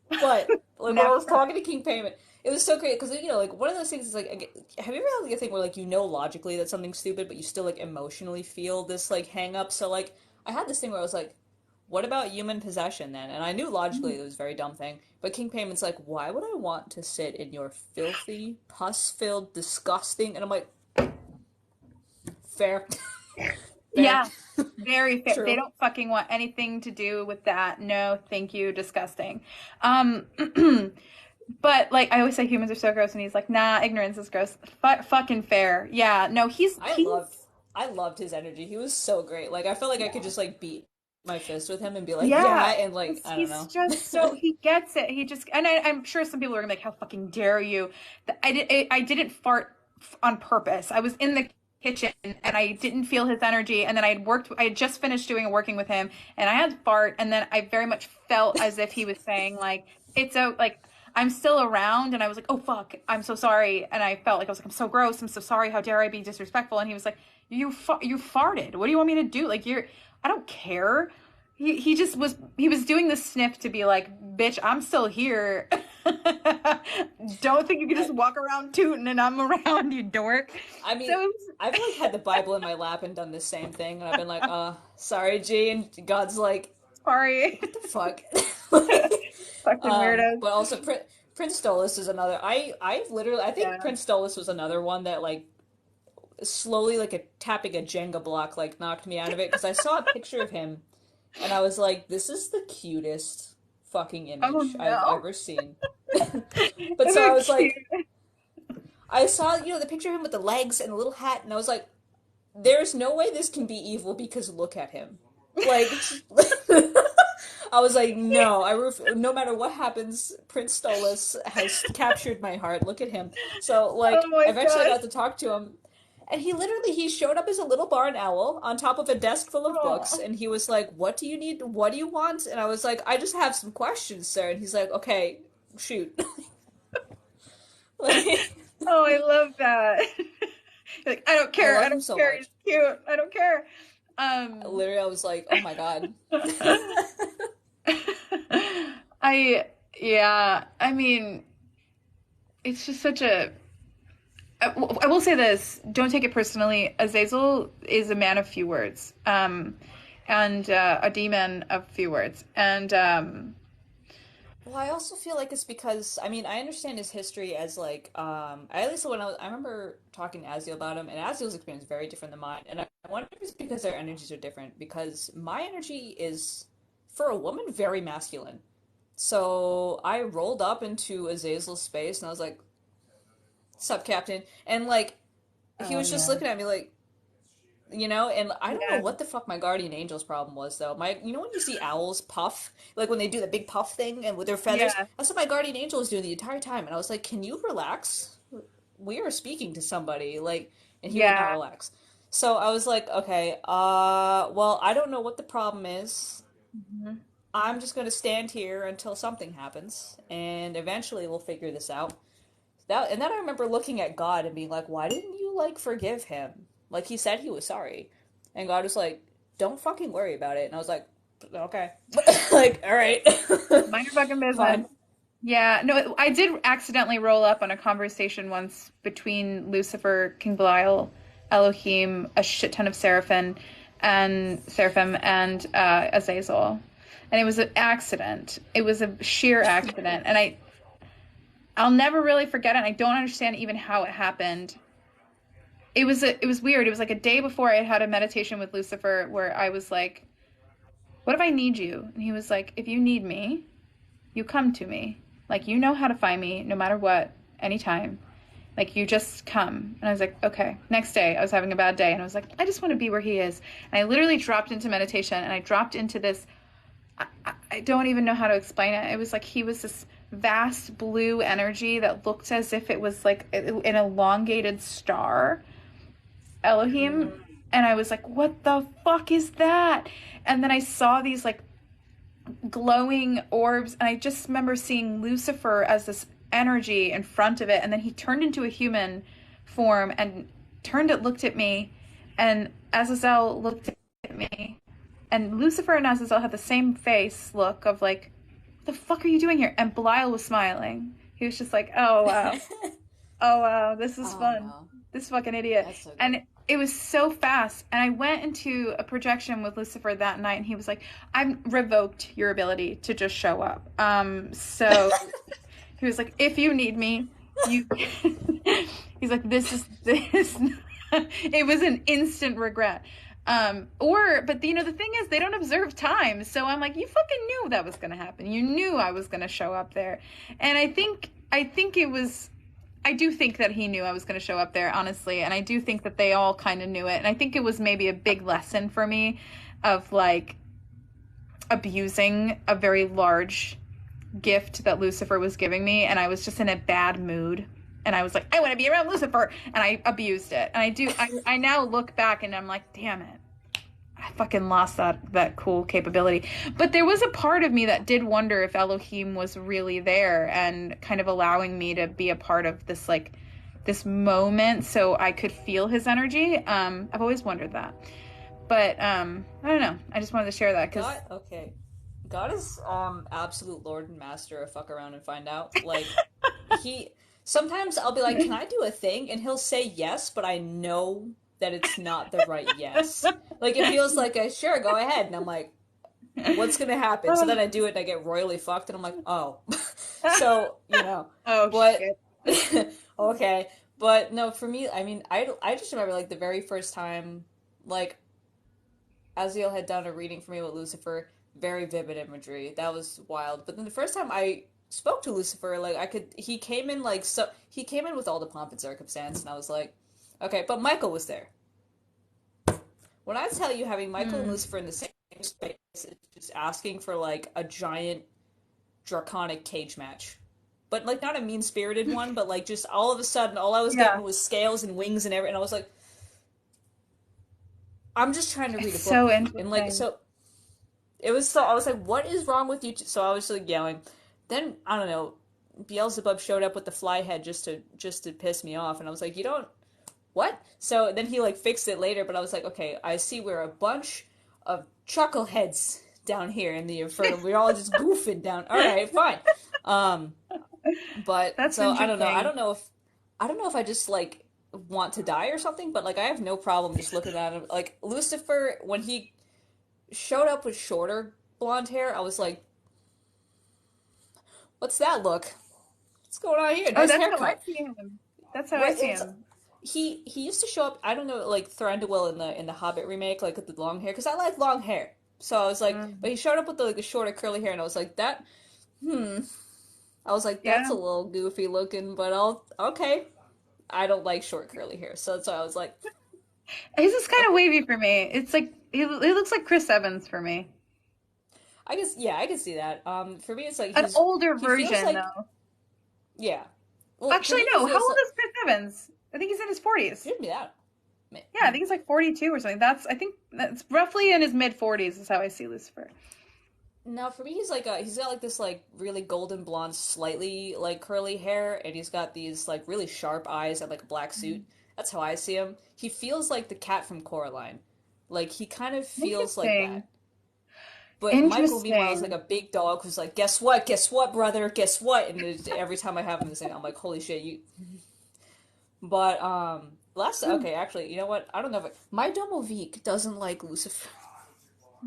But like when I was never. talking to King Payment, it was so great because like one of those things is like, have you ever had like a thing where like logically that something's stupid, but you still like emotionally feel this like hang up? So like I had this thing where I was like, what about human possession then? And I knew logically it was a very dumb thing, but King Payment's like, why would I want to sit in your filthy, pus-filled, disgusting? And I'm like, Fair. Yeah, very fair. They True. don't fucking want anything to do with that. No, thank you. Disgusting. But like I always say, humans are so gross, and he's like, nah, ignorance is gross. Fucking fair. Yeah, no, I loved I loved his energy. He was so great. Like I felt like I could just like beat my fist with him and be like, yeah, yeah. and like I don't He's know. just so he gets it. He just and I'm sure some people are gonna be like, how fucking dare you? I didn't fart on purpose. I was in the kitchen and I didn't feel his energy, and then I had just finished doing a working with him, and I had to fart, and then I very much felt as if he was saying like it's a like I'm still around, and I was like, oh fuck, I'm so sorry, and I felt like I was like, I'm so gross, I'm so sorry, how dare I be disrespectful, and he was like, you farted, what do you want me to do? Like I don't care. He just he was doing the sniff to be like, bitch, I'm still here. Don't think you can just walk around tooting and I'm around, you dork. I mean, So it was, I've like had the Bible in my lap and done the same thing, and I've been like, sorry, G, and God's like, sorry. what the fuck? Fucking weirdos. But also Prince Stolas is another. I think Yeah. Prince Stolas was another one that like slowly like tapping a Jenga block like knocked me out of it because I saw a picture of him and I was like, this is the cutest fucking Oh image I've no. ever seen. But so I They're was cute. like, I saw the picture of him with the legs and the little hat, and I was like, there's no way this can be evil because look at him. Like, I was like, no, no matter what happens, Prince Stolas has captured my heart. Look at him. So, Oh like, my eventually I god. got to talk to him, and he showed up as a little barn owl on top of a desk full of books, Oh. and he was like, what do you need? What do you want? And I was like, I just have some questions, sir. And he's like, okay, shoot. Like, Oh, I love that. You're like, I don't I care. I love him don't so care. He's much. cute. I don't care. Um, Literally, I was like, oh my God. I yeah, I mean, it's just such a I will say this, don't take it personally. Azazel is a man of few words. And a demon of few words. And Well, I also feel like it's because I mean I understand his history as like at least I remember talking to Azio about him and Azio's experience is very different than mine and I wonder if it's because their energies are different because my energy is for a woman very masculine. So I rolled up into Azazel's space and I was like, "Sup, Captain?" And like he oh was just yeah. looking at me like and I don't know Yeah. what the fuck my guardian angel's problem was though. When you see owls puff, like when they do the big puff thing and with their feathers, Yeah. that's what my guardian angel was doing the entire time. And I was like, can you relax? We are speaking to somebody, like, and he would not Yeah. relax. So I was like, okay, well, I don't know what the problem is. Mhm. I'm just gonna stand here until something happens, and eventually we'll figure this out. And then I remember looking at God and being like, why didn't you like forgive him? Like he said he was sorry. And God was like, don't fucking worry about it. And I was like, okay. Like, all right. Mind your fucking business. Fine. Yeah, no, I did accidentally roll up on a conversation once between Lucifer, King Belial, Elohim, a shit ton of Seraphim, and Azazel, and it was an accident. It was a sheer accident, and I'll never really forget it. And I don't understand even how it happened. It was weird. It was like a day before I had a meditation with Lucifer where I was like, "What if I need you?" And he was like, "If you need me, you come to me. Like, you know how to find me no matter what, anytime. Like, you just come." And I was like, okay. Next day, I was having a bad day, and I was like, I just want to be where he is. And I literally dropped into meditation, and I dropped into this, I don't even know how to explain it. It was like he was this vast blue energy that looked as if it was like an elongated star, Elohim. And I was like, what the fuck is that? And then I saw these like glowing orbs, and I just remember seeing Lucifer as this energy in front of it, and then he turned into a human form and looked at me, and Azazel looked at me, and Lucifer and Azazel had the same face look of like, what the fuck are you doing here? And Belial was smiling. He was just like, oh wow, oh wow, this is Oh fun, no. this fucking idiot. That's so And good. it was so fast, and I went into a projection with Lucifer that night, and he was like, I've revoked your ability to just show up. So he was like, if you need me, you he's like, this is this It was an instant regret. But the thing is, they don't observe time. So I'm like, you fucking knew that was going to happen. You knew I was going to show up there. And I think I do think that he knew I was going to show up there, honestly. And I do think that they all kind of knew it. And I think it was maybe a big lesson for me of like abusing a very large gift that Lucifer was giving me. And I was just in a bad mood. And I was like, I want to be around Lucifer. And I abused it. And I now look back and I'm like, damn it. I fucking lost that cool capability. But there was a part of me that did wonder if Elohim was really there and kind of allowing me to be a part of this, like, this moment so I could feel his energy. I've always wondered that. But, I don't know. I just wanted to share that because... Okay. God is absolute lord and master of fuck around and find out. Like, sometimes I'll be like, can I do a thing? And he'll say yes, but I know that it's not the right yes. Like, it feels like a, sure, go ahead. And I'm like, what's going to happen? So then I do it and I get royally fucked and I'm like, oh. So, Oh, but, shit. Okay. But no, for me, I mean, I just remember, like, the very first time, like, Aziel had done a reading for me with Lucifer, very vivid imagery. That was wild. But then the first time I spoke to Lucifer, like, he came in with all the pomp and circumstance, and I was like, okay, but Michael was there. When I tell you having Michael and Lucifer in the same space is just asking for, like, a giant draconic cage match. But, like, not a mean-spirited one, but, like, just all of a sudden, all I was getting was scales and wings and everything, and I was like, I'm just trying to read a book. So interesting. And, like, so, I was like, what is wrong with you? So I was, like, yelling. Then, I don't know, Beelzebub showed up with the fly head just to piss me off, and I was like, you don't... What? So then he, like, fixed it later, but I was like, okay, I see we're a bunch of chuckleheads down here in the Inferno. We're all just goofing down. All right, fine. But That's so I interesting. don't know if I just, like, want to die or something, but, like, I have no problem just looking at him. Like, Lucifer, when he showed up with shorter blonde hair, I was like, what's that look? What's going on here? Nice that's haircut. how I see him. That's how I see him. He used to show up, I don't know, like Thranduil in the Hobbit remake, like with the long hair, because I like long hair. So I was like, but he showed up with the shorter curly hair, and I was like, I was like, that's a little goofy looking, but okay. I don't like short curly hair, so that's why I was like, his is kind of wavy for me. It's like he looks like Chris Evans for me. I guess, yeah, I can see that. For me, it's like an older version, like, though. Yeah. Well, actually, no. How old is Chris Evans? I think he's in his 40s. Shouldn't be that. Yeah, I think he's like 42 or something. I think that's roughly in his mid 40s is how I see Lucifer. No, for me, he's got like this like really golden blonde, slightly like curly hair, and he's got these like really sharp eyes and like a black suit. That's how I see him. He feels like the cat from Coraline. Like, he kind of feels like that. But Michael, meanwhile, is like a big dog who's like, guess what, brother, guess what? And every time I have him say, I'm like, holy shit, you... But, okay, actually, you know what? I don't know if my Domovik doesn't like Lucifer.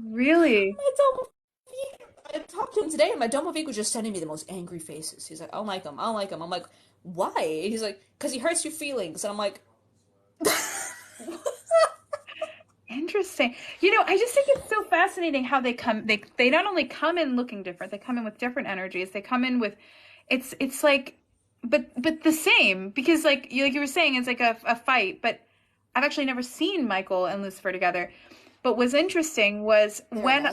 Really? My Domovik, I talked to him today, and my Domovik was just sending me the most angry faces. He's like, I don't like him. I'm like, why? And he's like, because he hurts your feelings. And I'm like... Interesting. I just think it's so fascinating how they come. They not only come in looking different, they come in with different energies. They come in with, it's like, but the same, because like you were saying, it's like a fight. But I've actually never seen Michael and Lucifer together. But what's interesting was when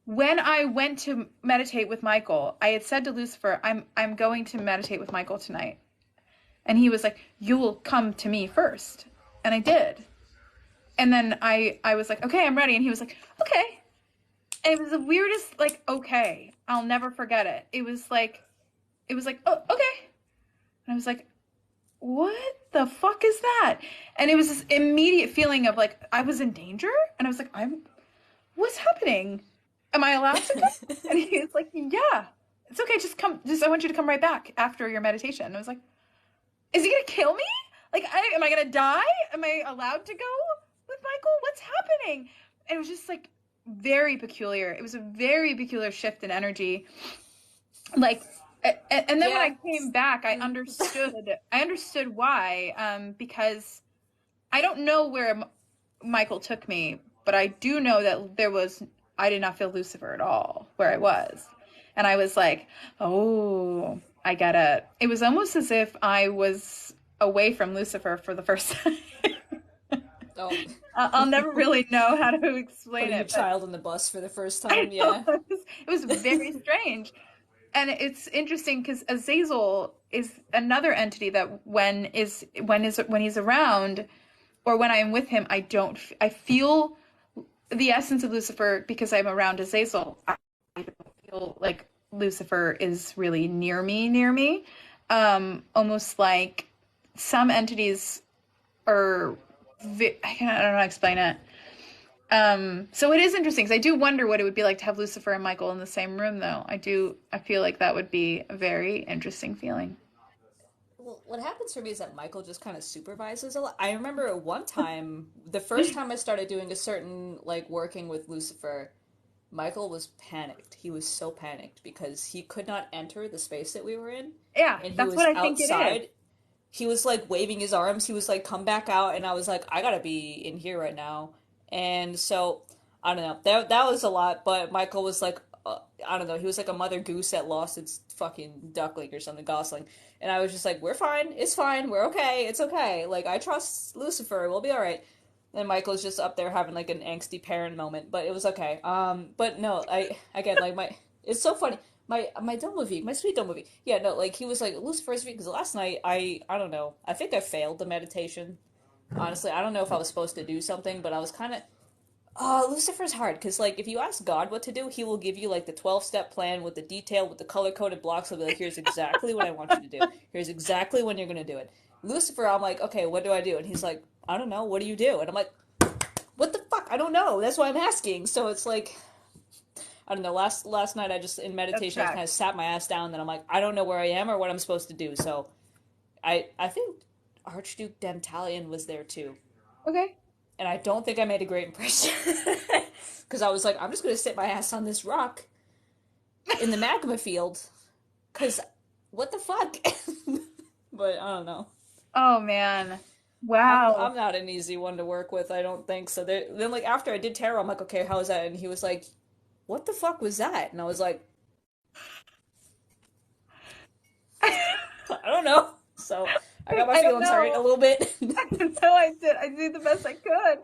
I went to meditate with Michael, I had said to Lucifer, I'm going to meditate with Michael tonight, and he was like, you will come to me first, and I did. And then I was like, okay, I'm ready. And he was like, okay. And it was the weirdest, like, okay. I'll never forget it. It was like, oh, okay. And I was like, what the fuck is that? And it was this immediate feeling of like, I was in danger. And I was like, what's happening? Am I allowed to go? And he was like, yeah, it's okay. Just come. I want you to come right back after your meditation. And I was like, is he going to kill me? Like, am I going to die? Am I allowed to go with Michael? What's happening? And it was just like very peculiar. It was a very peculiar shift in energy. Like, And then when I Yeah. came back, I Mm. understood. I understood why. Because I don't know where Michael took me, but I do know that I did not feel Lucifer at all where I was. And I was like, oh, I get it. It was almost as if I was away from Lucifer for the first time. Oh. I'll never really know how to explain Putting your it, but child on the bus for the first I time, know yeah. it was very strange. And it's interesting because Azazel is another entity that when he's around or when I'm with him, I feel the essence of Lucifer because I'm around Azazel. I don't feel like Lucifer is really near me. Almost like some entities are, I don't know how to explain it. So it is interesting because I do wonder what it would be like to have Lucifer and Michael in the same room, though. I feel like that would be a very interesting feeling. Well, what happens for me is that Michael just kind of supervises a lot. I remember one time, the first time I started doing a certain, like, working with Lucifer, Michael was panicked. He was so panicked because he could not enter the space that we were in, Yeah, and he that's what was I think it is. outside. He was like waving his arms. He was like, "Come back out," and I was like, "I gotta be in here right now." And so I don't know. That was a lot. But Michael was like, I don't know. He was like a mother goose that lost its fucking duckling or something, gosling. And I was just like, "We're fine. It's fine. We're okay. It's okay. Like I trust Lucifer. We'll be all right." And Michael's just up there having like an angsty parent moment, but it was okay. But no, I again like my it's so funny. My dumb movie, my sweet dumb movie. Yeah, no, like he was like Lucifer's because last night I don't know. I think I failed the meditation. Honestly, I don't know if I was supposed to do something, but I was kind of Lucifer's hard because like if you ask God what to do, he will give you like the 12-step plan with the detail with the color-coded blocks. He'll be like, "Here's exactly what I want you to do. Here's exactly when you're going to do it." Lucifer, I'm like, "Okay, what do I do?" And he's like, "I don't know. What do you do?" And I'm like, "What the fuck? I don't know. That's why I'm asking." So it's like I don't know. Last night I just in That's meditation I just kind of tracks. sat my ass down and I'm like I don't know where I am or what I'm supposed to do. So I think Archduke Dantalion was there too, Okay. and I don't think I made a great impression because I was like I'm just gonna sit my ass on this rock in the magma field because what the fuck. But I don't know. Oh man. I'm Wow. not an easy one to work with. I don't think so. Then like after I did tarot, I'm like okay, how was that? And he was like, "What the fuck was that?" And I was like, I don't know. So I got my I don't feelings hurt a know. little bit. So I did the best I could.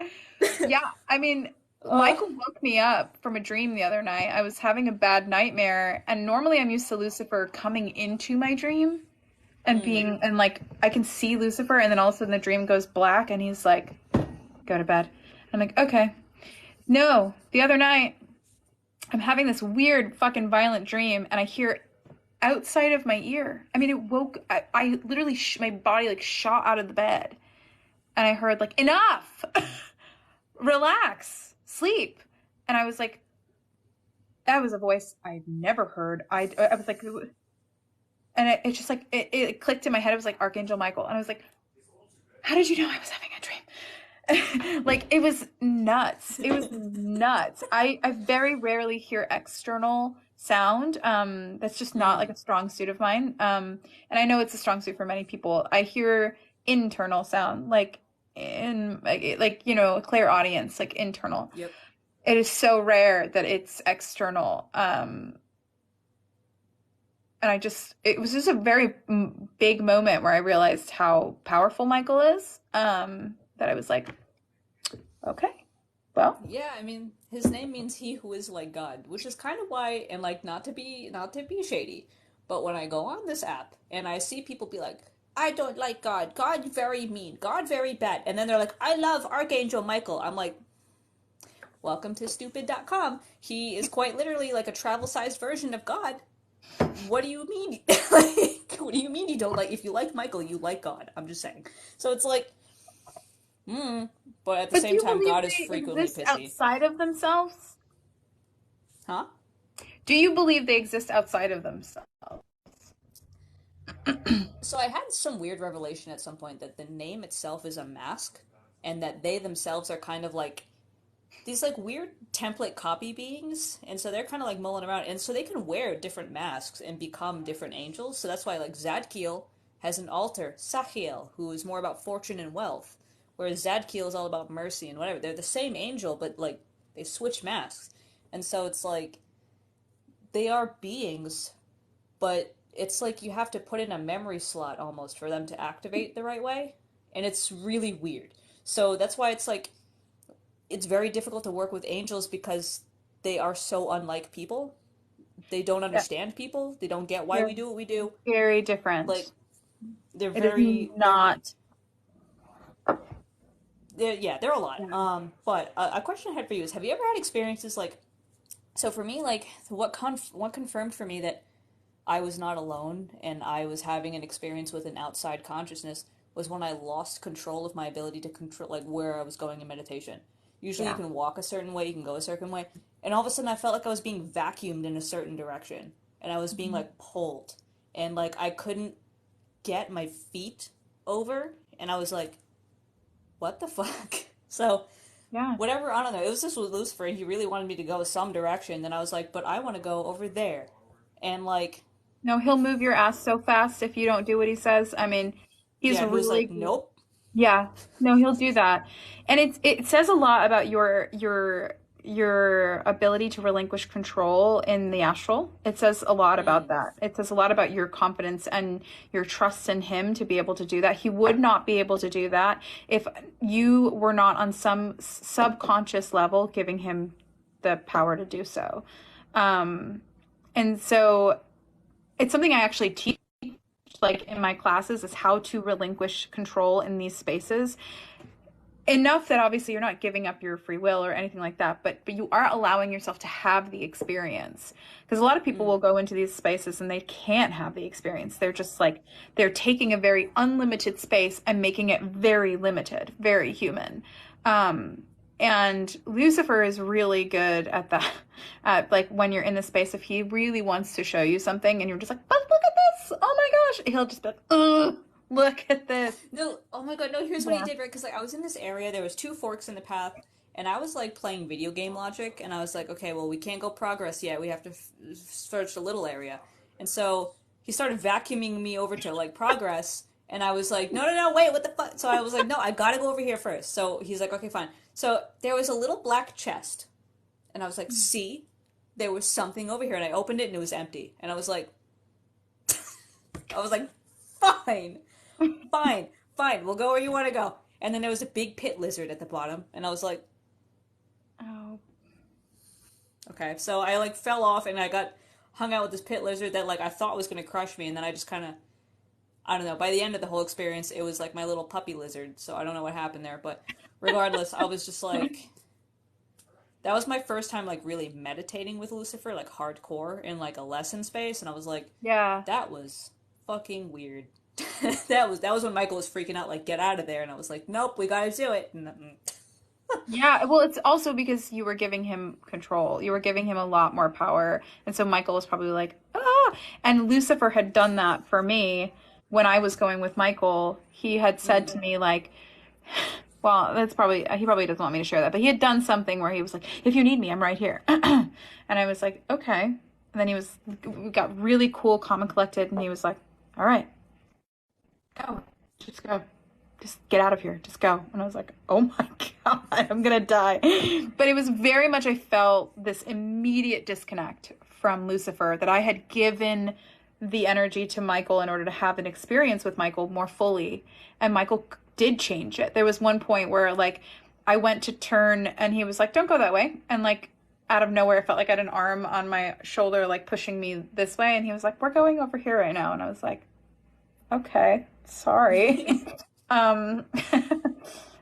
Yeah, I mean, uh, Michael woke me up from a dream the other night. I was having a bad nightmare, and normally I'm used to Lucifer coming into my dream and mm, being and like I can see Lucifer, and then all of a sudden the dream goes black, and he's like, "Go to bed." I'm like, "Okay." No, the other night I'm having this weird fucking violent dream, and I hear outside of my ear. I mean, it woke. I literally my body like shot out of the bed, and I heard like enough, relax, sleep, and I was like, that was a voice I've never heard. I was like, and it just like it clicked in my head. It was like Archangel Michael, and I was like, how did you know I was having a dream? Like it was nuts. It was nuts. I very rarely hear external sound. That's just not like mm, a strong suit of mine. And I know it's a strong suit for many people. I hear internal sound, like in like clairaudience, like internal. yep. It is so rare that it's external. And it was just a very big moment where I realized how powerful Michael is. That I was like, okay, well, Yeah, I mean, his name means he who is like God, which is kind of why, and like not to be shady, but when I go on this app and I see people be like, I don't like God, God very mean, God very bad, and then they're like, I love Archangel Michael. I'm like, welcome to stupid.com. He is quite literally like a travel-sized version of God. What do you mean? Like, what do you mean you don't like? If you like Michael, you like God. I'm just saying. So it's like, but at the but do same you time, believe God is they frequently exist pissy. outside of themselves? Huh? Do you believe they exist outside of themselves? So I had some weird revelation at some point that the name itself is a mask, and that they themselves are kind of like these like weird template copy beings, and so they're kind of like mulling around, and so they can wear different masks and become different angels. So that's why like Zadkiel has an alter, Sachiel, who is more about fortune and wealth, whereas Zadkiel is all about mercy and whatever. They're the same angel, but like they switch masks, and so it's like they are beings, but it's like you have to put in a memory slot almost for them to activate the right way, and it's really weird. So that's why it's like it's very difficult to work with angels because they are so unlike people. They don't Yeah, understand people. They don't get why they're we do what we do. very Like different. they're It is very not. yeah, they're a lot. Yeah. But a question I had for you is: have you ever had experiences like? So for me, like what confirmed for me that I was not alone and I was having an experience with an outside consciousness was when I lost control of my ability to control like where I was going in meditation. Usually you Yeah. can walk a certain way, you can go a certain way, and all of a sudden I felt like I was being vacuumed in a certain direction and I was being Mhm. like pulled and like I couldn't get my feet over and I was like, what the fuck? So Yeah. whatever, I don't know. It was just with Lucifer. He really wanted me to go some direction. Then I was like, but I want to go over there. And like, No, he'll move your ass so fast if you don't do what he says. I mean, he's yeah, he was really like, good. nope. Yeah, no, he'll do that. And it says a lot about your ability to relinquish control in the astral. It says a lot about Mm, that. It says a lot about your confidence and your trust in him to be able to do that. He would not be able to do that if you were not on some subconscious level giving him the power to do so. Um, and so it's something I actually teach like in my classes is how to relinquish control in these spaces enough that obviously you're not giving up your free will or anything like that, but you are allowing yourself to have the experience, because a lot of people will mm, go into these spaces and they can't have the experience. They're just like they're taking a very unlimited space and making it very limited, very human. um and Lucifer is really good at that, at like when you're in the space, if he really wants to show you something and you're just like, but look at this, oh my gosh, he'll just be like, ugh, look at this. no, oh my god, no, here's what he Yeah. did, right? Because like I was in this area, there was two forks in the path, and I was like playing video game logic, and I was like, okay, well, we can't go progress yet. We have to search the little area. And so he started vacuuming me over to like progress, and I was like, no, no, no, wait, what the fuck? So I was like, no, I gotta go over here first. So he's like, okay, fine. So there was a little black chest, and I was like, see, there was something over here, and I opened it, and it was empty. And I was like, fine. Fine, fine, we'll go where you want to go. And then there was a big pit lizard at the bottom, and I was like, Oh. okay. So I like fell off, and I got hung out with this pit lizard that like I thought was gonna crush me, and then I just kind of, I don't know. By the end of the whole experience, it was like my little puppy lizard. So I don't know what happened there, but regardless, I was just like, that was my first time like really meditating with Lucifer, like hardcore in like a lesson space, and I was like, Yeah. that was fucking weird. That was when Michael was freaking out, like get out of there, and I was like, nope, we gotta do it. Yeah, well, it's also because you were giving him control. You were giving him a lot more power. And so Michael was probably like, ah. And Lucifer had done that for me when I was going with Michael. He had said Mm. to me, like, well, that's probably, he probably doesn't want me to share that, but he had done something where he was like, if you need me, I'm right here. And I was like, okay. And then we got really cool, calm and collected. And he was like, all right, go, just go, just get out of here, just go. And I was like, oh my God, I'm gonna die. But it was very much, I felt this immediate disconnect from Lucifer, that I had given the energy to Michael in order to have an experience with Michael more fully. And Michael did change it. There was one point where like I went to turn and he was like, don't go that way. And like out of nowhere, I felt like I had an arm on my shoulder, like pushing me this way. And he was like, we're going over here right now. And I was like, okay, sorry. Um,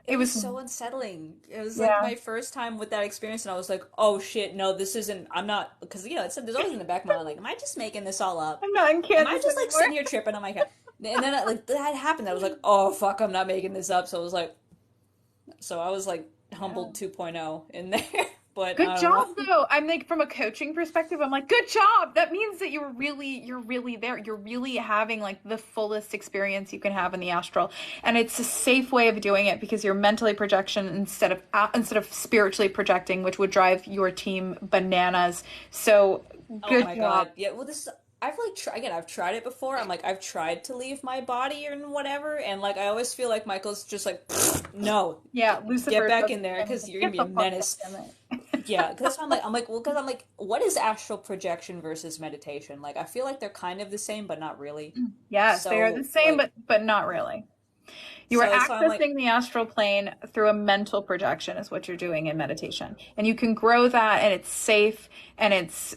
It it was was, so unsettling. It was like yeah. my first time with that experience, and I was like, "Oh shit, no, this isn't. I'm not." Because it's there's always in the back of my mind, like, "Am I just making this all up? I'm not in Am I Kansas just like anymore. sitting here tripping on my head?" And then like that happened. I was like, "Oh fuck, I'm not making this up." So I was like humbled Yeah. 2.0 in there, but Good I don't job, know. though. I'm like, from a coaching perspective, I'm like, good job. That means that you're really there. You're really having like the fullest experience you can have in the astral, and it's a safe way of doing it because you're mentally projection instead of spiritually projecting, which would drive your team bananas. So, Oh good my job. God. Yeah, well this I've like again, I've tried it before. I'm like I've tried to leave my body and whatever, and like I always feel like Michael's just like no, Yeah, get Lucifer back says in there the same because thing. you're gonna Get be a the fuck back menace. in there. Yeah, because that's why I'm like, well, because I'm like, what is astral projection versus meditation? Like, I feel like they're kind of the same, but not really. Yes, they are the So, same, like, but not really. You are so that's why I'm like, accessing the astral plane through a mental projection is what you're doing in meditation. And you can grow that, and it's safe, and it's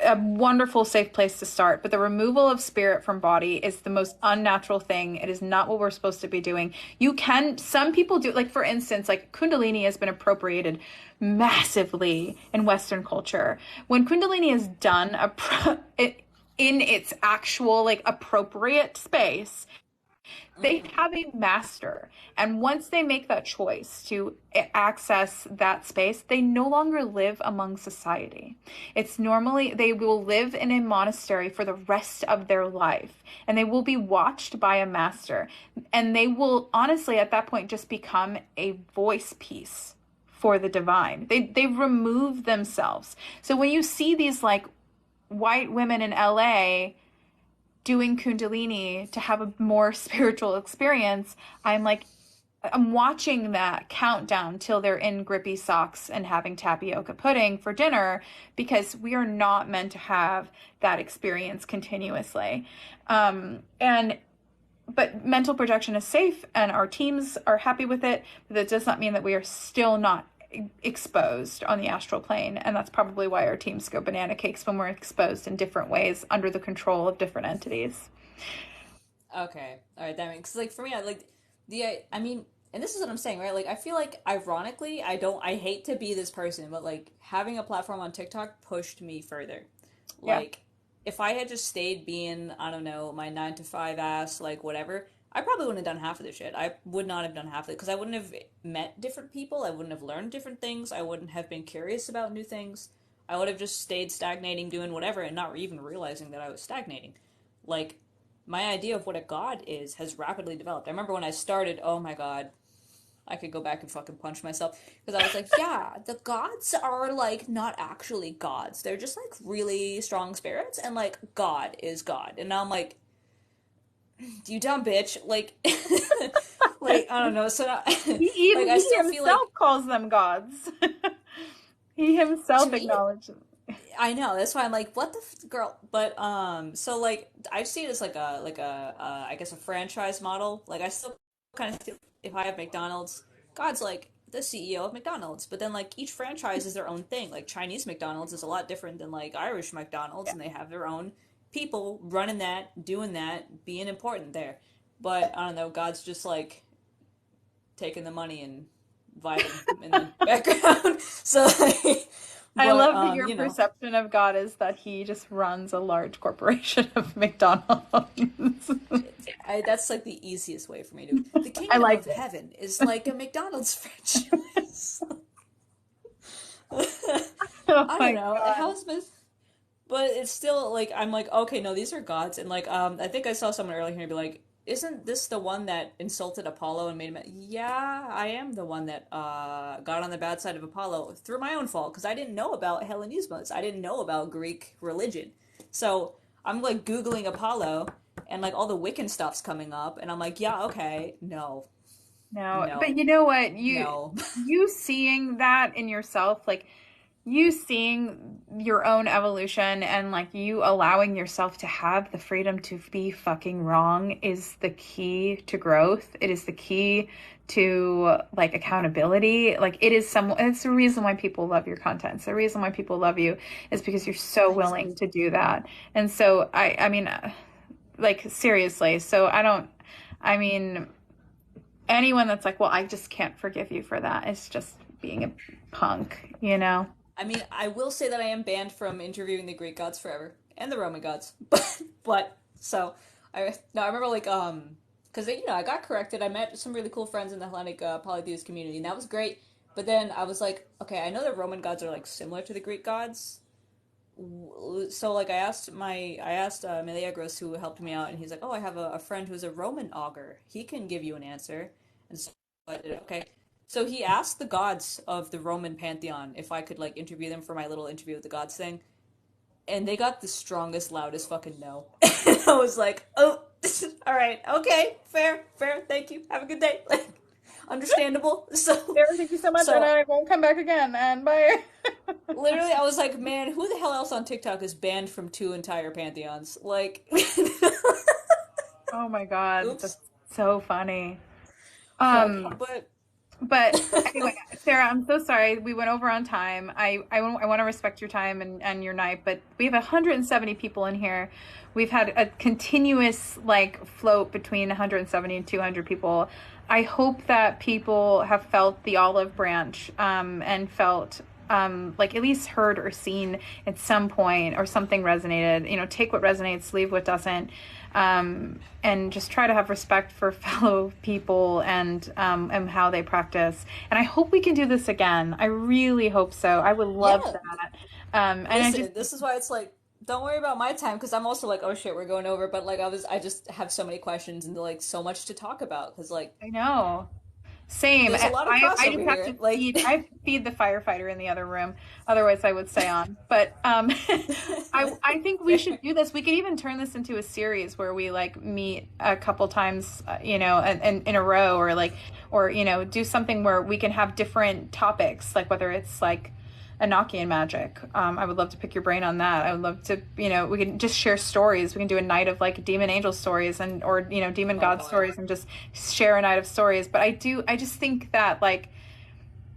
a wonderful safe place to start. But the removal of spirit from body is the most unnatural thing. It is not what we're supposed to be doing. Some people do, like for instance, like Kundalini has been appropriated massively in Western culture. When Kundalini is done in its actual like appropriate space, they mhm. have a master. And once they make that choice to access that space, they no longer live among society. It's normally they will live in a monastery for the rest of their life, and they will be watched by a master. And they will honestly at that point just become a voice piece for the divine. They remove themselves. So when you see these like white women in LA doing Kundalini to have a more spiritual experience, I'm watching that countdown till they're in grippy socks and having tapioca pudding for dinner because we are not meant to have that experience continuously. And but mental projection is safe and our teams are happy with it, but that does not mean that we are still not exposed on the astral plane. And that's probably why our teams go banana cakes when we're exposed in different ways under the control of different entities. Okay, all right, that makes like for me, I mean, and this is what I'm saying, right? Like, I feel like ironically, I hate to be this person, but like having a platform on TikTok pushed me further. Yeah. Like, if I had just stayed being, I don't know, my 9 to 5 ass, like whatever, I probably wouldn't have done half of this shit. I would not have done half of it because I wouldn't have met different people. I wouldn't have learned different things. I wouldn't have been curious about new things. I would have just stayed stagnating, doing whatever, and not even realizing that I was stagnating. Like, my idea of what a god is has rapidly developed. I remember when I started, oh my god, I could go back and fucking punch myself because I was like, yeah, the gods are like not actually gods. They're just like really strong spirits, and like God is God. And now I'm like, you dumb bitch. Like, like I don't know. So now, like I He still feel himself like calls them gods. He to himself me, acknowledged them. I know that's why I'm like, what the girl? But so like I see it as like a I guess a franchise model. Like I still kind of feel if I have McDonald's, God's like the CEO of McDonald's, but then like each franchise is their own thing. Like Chinese McDonald's is a lot different than like Irish McDonald's, Yeah. and they have their own people running that, doing that, being important there. But I don't know, God's just like taking the money and vibing in the background. So like, I but love that your you know. perception of God is that he just runs a large corporation of McDonald's. That's like the easiest way for me to. The I kingdom like of it. heaven is like a McDonald's franchise. Oh I don't my know. God. How's my. But it's still like I'm like okay no these are gods and like I think I saw someone earlier here be like isn't this the one that insulted Apollo and made him yeah I am the one that got on the bad side of Apollo through my own fault because I didn't know about Hellenismus I didn't know about Greek religion so I'm like googling Apollo and like all the Wiccan stuff's coming up and I'm like yeah okay no No, but no you know what? no You seeing that in yourself, like you seeing your own evolution and like you allowing yourself to have the freedom to be fucking wrong is the key to growth. It is the key to like accountability. Like it's the reason why people love your content. It's the reason why people love you is because you're so thanks willing to do that. And so I mean like seriously. So I mean anyone that's like, well, I just can't forgive you for that. It's just being a punk, you know? I mean, I will say that I am banned from interviewing the Greek gods forever and the Roman gods. But so I no, I remember like because I got corrected. I met some really cool friends in the Hellenic polytheist community, and that was great. But then I was like, okay, I know the Roman gods are like similar to the Greek gods. So like I asked Meleagros, who helped me out, and he's like, oh, I have a friend who's a Roman augur. He can give you an answer. And so I did, okay. So he asked the gods of the Roman pantheon if I could like interview them for my little interview with the gods thing, and they got the strongest, loudest fucking no. And I was like, oh, all right, okay, fair, thank you, have a good day. Like, understandable. Sarah, thank you so much, and So I won't come back again. And bye. literally, I was like, man, who the hell else on TikTok is banned from two entire pantheons? Like, Oh my God, oops. that's so funny. Fuck. Um, but anyway, Sarah, I'm so sorry. We went over on time. I want to respect your time and your night, but we have 170 people in here. We've had a continuous like float between 170 and 200 people. I hope that people have felt the olive branch, and felt like at least heard or seen at some point, or something resonated. You know, take what resonates, leave what doesn't, and just try to have respect for fellow people and how they practice. And I hope we can do this again. I really hope so. I would love Yeah. that. And I Listen, just, this is why it's like, don't worry about my time because I'm also like, oh shit, we're going over. But like, I just have so many questions and like so much to talk about because like, I know. Same. there's a lot of I crossover just have here. to Like, feed. I have to feed the firefighter in the other room. Otherwise, I would stay on. But I think we should fair. do this. We could even turn this into a series where we like meet a couple times, in a row, or like, or do something where we can have different topics, like whether it's like Enochian magic. I would love to pick your brain on that. I would love to, we can just share stories. We can do a night of like demon angel stories or demon Oh god hell yeah. stories, and just share a night of stories. But I just think that like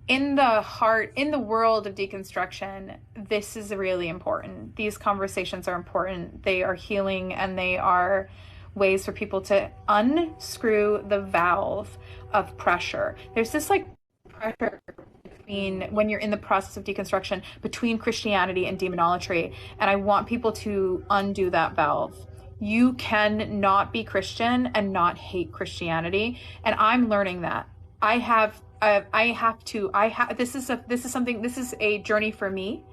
in the world of deconstruction, this is really important. These conversations are important. They are healing, and they are ways for people to unscrew the valve of pressure. There's this like pressure between, when you're in the process of deconstruction, between Christianity and demonolatry, and I want people to undo that valve. You can not be Christian and not hate Christianity, and I'm learning that. This is something, this is a journey for me.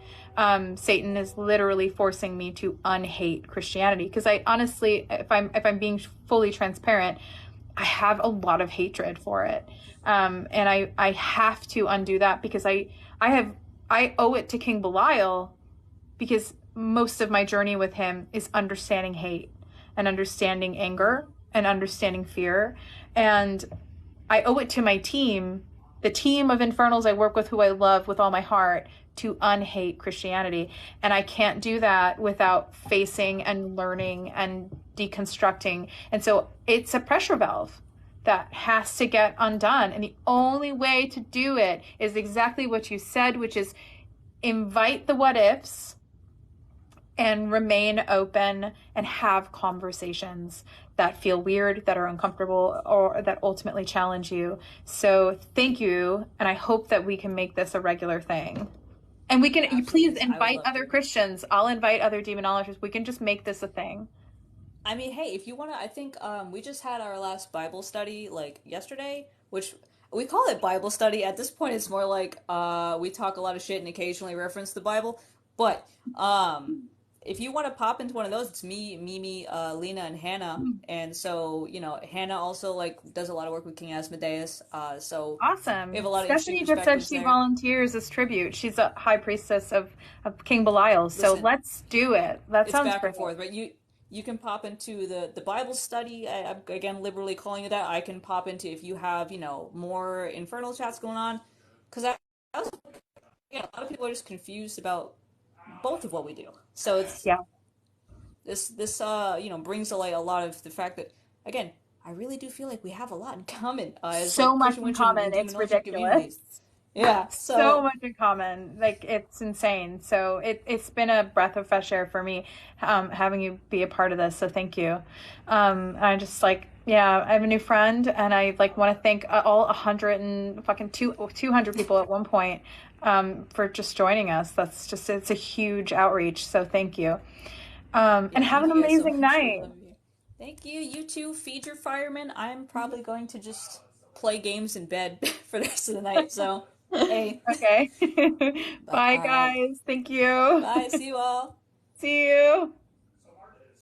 Satan is literally forcing me to unhate Christianity, because I honestly, if I'm being fully transparent, I have a lot of hatred for it. And I have to undo that, because I owe it to King Belial, because most of my journey with him is understanding hate and understanding anger and understanding fear. And I owe it to my team, the team of Infernals I work with, who I love with all my heart, to unhate Christianity. And I can't do that without facing and learning and deconstructing. And so it's a pressure valve that has to get undone. And the only way to do it is exactly what you said, which is invite the what ifs and remain open and have conversations that feel weird, that are uncomfortable, or that ultimately challenge you. So thank you. And I hope that we can make this a regular thing. And we can, you please Absolutely. I would invite love other to. Christians. I'll invite other demonologists. We can just make this a thing. I mean, hey, if you want to, I think we just had our last Bible study like yesterday, which we call it Bible study. At this point, it's more like we talk a lot of shit and occasionally reference the Bible. But if you want to pop into one of those, it's me, Mimi, Lena, and Hannah. And so, Hannah also like does a lot of work with King Asmodeus. So we have Awesome. a lot of interesting Stephanie just said perspectives she there. volunteers as tribute. She's a high priestess of King Belial. So Listen, let's do it. That it's sounds back great. and forth, right? You can pop into the Bible study. I'm again liberally calling it that. I can pop into if you have more infernal chats going on, because I was, a lot of people are just confused about both of what we do. So it's Yeah. this brings to light a lot of the fact that again I really do feel like we have a lot in common as So like much Christian in witch common. and It's demonology ridiculous. communities. Yeah, So so much in common. Like, it's insane. So it's been a breath of fresh air for me, having you be a part of this. So thank you. I just like, yeah, I have a new friend, and I like want to thank all 100 and fucking 200 people at one point, for just joining us. It's a huge outreach. So thank you. yeah, And have thank an you guys so amazing much for the night. love of you. Thank you. You too. Feed your firemen. I'm probably going to just play games in bed for the rest of the night. So Hey, Okay. Bye, bye. guys. Thank you. Bye. See you all. See you.